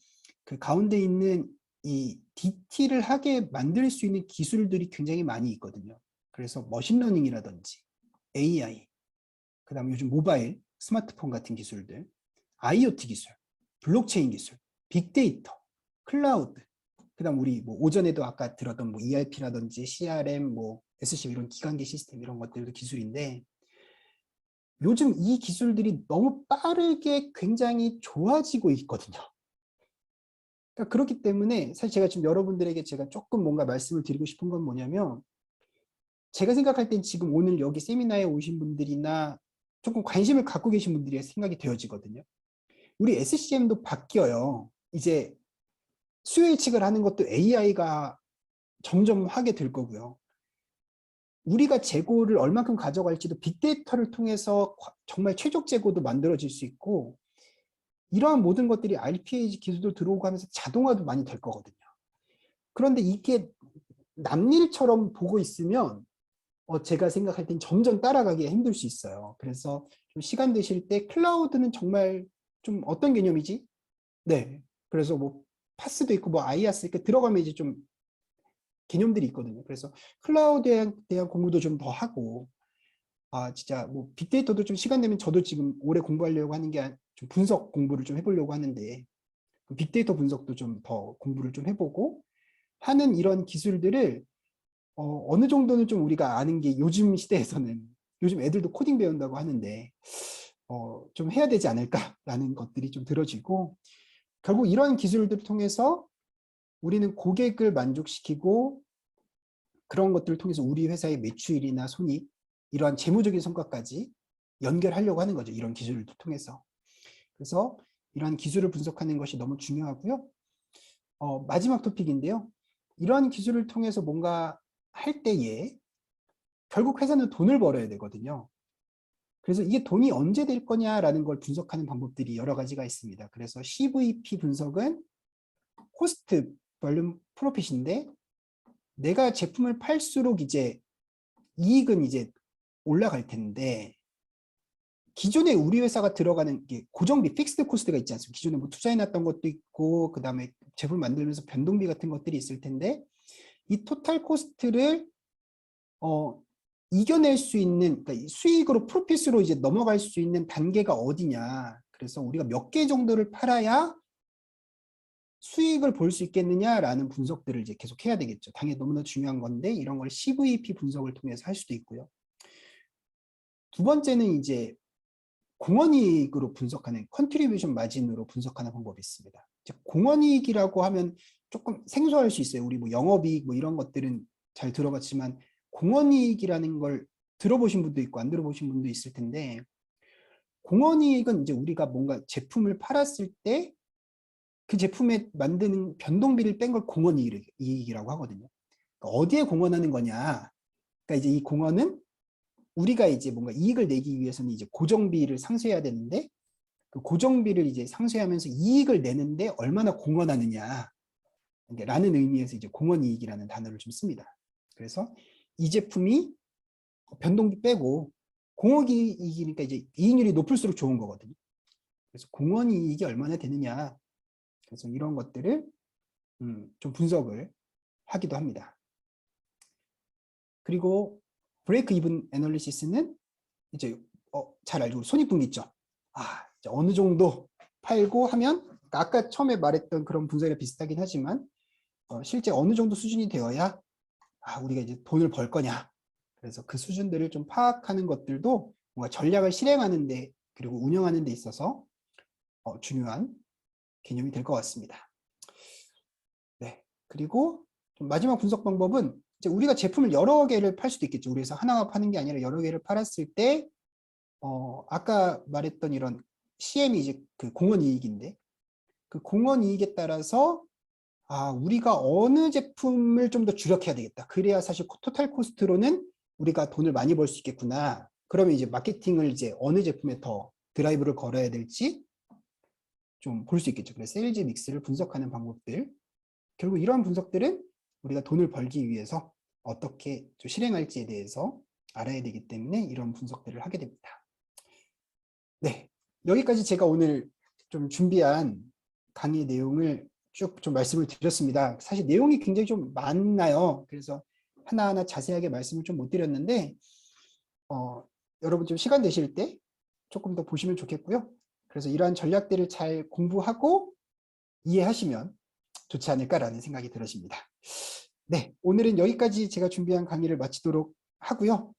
A: 그 가운데 있는 이 DT를 하게 만들 수 있는 기술들이 굉장히 많이 있거든요. 그래서 머신러닝이라든지 AI, 그다음에 요즘 모바일, 스마트폰 같은 기술들, IoT 기술, 블록체인 기술, 빅데이터, 클라우드, 그다음 우리 뭐 오전에도 아까 들었던 뭐 ERP라든지 CRM, 뭐 SCM 이런 기관계 시스템 이런 것들도 기술인데 요즘 이 기술들이 너무 빠르게 굉장히 좋아지고 있거든요. 그러니까 그렇기 때문에 사실 제가 지금 여러분들에게 제가 조금 뭔가 말씀을 드리고 싶은 건 뭐냐면 제가 생각할 땐 지금 오늘 여기 세미나에 오신 분들이나 조금 관심을 갖고 계신 분들이 생각이 되어지거든요. 우리 SCM도 바뀌어요. 이제 수요 예측을 하는 것도 AI가 점점 하게 될 거고요. 우리가 재고를 얼만큼 가져갈지도 빅데이터를 통해서 정말 최적 재고도 만들어질 수 있고 이러한 모든 것들이 RPA 기술도 들어오고 하면서 자동화도 많이 될 거거든요. 그런데 이게 남일처럼 보고 있으면 제가 생각할 땐 점점 따라가기 힘들 수 있어요. 그래서 좀 시간 되실 때 클라우드는 정말 좀 어떤 개념이지? 네. 그래서 뭐 파스도 있고 뭐 아이아스 이렇게 들어가면 이제 좀 개념들이 있거든요. 그래서 클라우드에 대한 공부도 좀 더 하고 진짜 뭐 빅데이터도 좀 시간 되면 저도 지금 올해 공부하려고 하는 게 좀 분석 공부를 좀 해보려고 하는데 빅데이터 분석도 좀 더 공부를 좀 해보고 하는 이런 기술들을 어느 정도는 좀 우리가 아는 게 요즘 시대에서는 요즘 애들도 코딩 배운다고 하는데 좀 해야 되지 않을까라는 것들이 좀 들어지고 결국 이런 기술들을 통해서 우리는 고객을 만족시키고 그런 것들을 통해서 우리 회사의 매출이나 손익 이러한 재무적인 성과까지 연결하려고 하는 거죠. 이런 기술을 통해서. 그래서 이러한 기술을 분석하는 것이 너무 중요하고요. 마지막 토픽인데요. 이러한 기술을 통해서 뭔가 할 때에 결국 회사는 돈을 벌어야 되거든요. 그래서 이게 돈이 언제 될 거냐라는 걸 분석하는 방법들이 여러 가지가 있습니다. 그래서 CVP 분석은 코스트 볼륨 프로핏인데 내가 제품을 팔수록 이제 이익은 이제 올라갈 텐데 기존에 우리 회사가 들어가는 게 고정비 픽스드 코스트가 있지 않습니까? 기존에 뭐 투자해놨던 것도 있고 그 다음에 제품 만들면서 변동비 같은 것들이 있을 텐데 이 토탈 코스트를 이겨낼 수 있는 그러니까 수익으로 프로핏으로 이제 넘어갈 수 있는 단계가 어디냐. 그래서 우리가 몇 개 정도를 팔아야 수익을 볼 수 있겠느냐라는 분석들을 이제 계속 해야 되겠죠. 당연히 너무나 중요한 건데 이런 걸 CVP 분석을 통해서 할 수도 있고요. 두 번째는 이제 공헌이익으로 분석하는 컨트리뷰션 마진으로 분석하는 방법이 있습니다. 공헌이익이라고 하면 조금 생소할 수 있어요. 우리 뭐 영업이익 뭐 이런 것들은 잘 들어봤지만 공헌이익이라는 걸 들어보신 분도 있고 안 들어보신 분도 있을 텐데 공헌이익은 이제 우리가 뭔가 제품을 팔았을 때 그 제품에 만드는 변동비를 뺀 걸 공헌이익이라고 하거든요. 그러니까 어디에 공헌하는 거냐? 그러니까 이제 이 공헌은 우리가 이제 뭔가 이익을 내기 위해서는 이제 고정비를 상쇄해야 되는데 그 고정비를 이제 상쇄하면서 이익을 내는데 얼마나 공헌하느냐 라는 의미에서 이제 공헌이익이라는 단어를 좀 씁니다. 그래서 이 제품이 변동비 빼고 공헌이익이니까 이제 이익률이 높을수록 좋은 거거든요. 그래서 공헌이익이 얼마나 되느냐. 그래서 이런 것들을 좀 분석을 하기도 합니다. 그리고 브레이크 이븐 애널리시스는 이제 잘 알죠. 손익분기점. 이제 어느 정도 팔고 하면 아까 처음에 말했던 그런 분석이랑 비슷하긴 하지만 실제 어느 정도 수준이 되어야 우리가 이제 돈을 벌 거냐. 그래서 그 수준들을 좀 파악하는 것들도 뭔가 전략을 실행하는 데 그리고 운영하는 데 있어서 중요한 개념이 될 것 같습니다. 네. 그리고 좀 마지막 분석 방법은 이제 우리가 제품을 여러 개를 팔 수도 있겠죠. 우리 회사 하나가 파는 게 아니라 여러 개를 팔았을 때 아까 말했던 이런 CM이 이제 그 공헌이익인데 그 공헌이익에 따라서 우리가 어느 제품을 좀 더 주력해야 되겠다. 그래야 사실 토탈 코스트로는 우리가 돈을 많이 벌 수 있겠구나. 그러면 이제 마케팅을 이제 어느 제품에 더 드라이브를 걸어야 될지 좀 볼 수 있겠죠. 그래서 세일즈 믹스를 분석하는 방법들 결국 이러한 분석들은 우리가 돈을 벌기 위해서 어떻게 좀 실행할지에 대해서 알아야 되기 때문에 이런 분석들을 하게 됩니다. 네, 여기까지 제가 오늘 좀 준비한 강의 내용을 쭉 좀 말씀을 드렸습니다. 사실 내용이 굉장히 좀 많나요? 그래서 하나하나 자세하게 말씀을 좀 못 드렸는데 여러분 좀 시간 되실 때 조금 더 보시면 좋겠고요. 그래서 이러한 전략들을 잘 공부하고 이해하시면 좋지 않을까라는 생각이 들어집니다. 네, 오늘은 여기까지 제가 준비한 강의를 마치도록 하고요.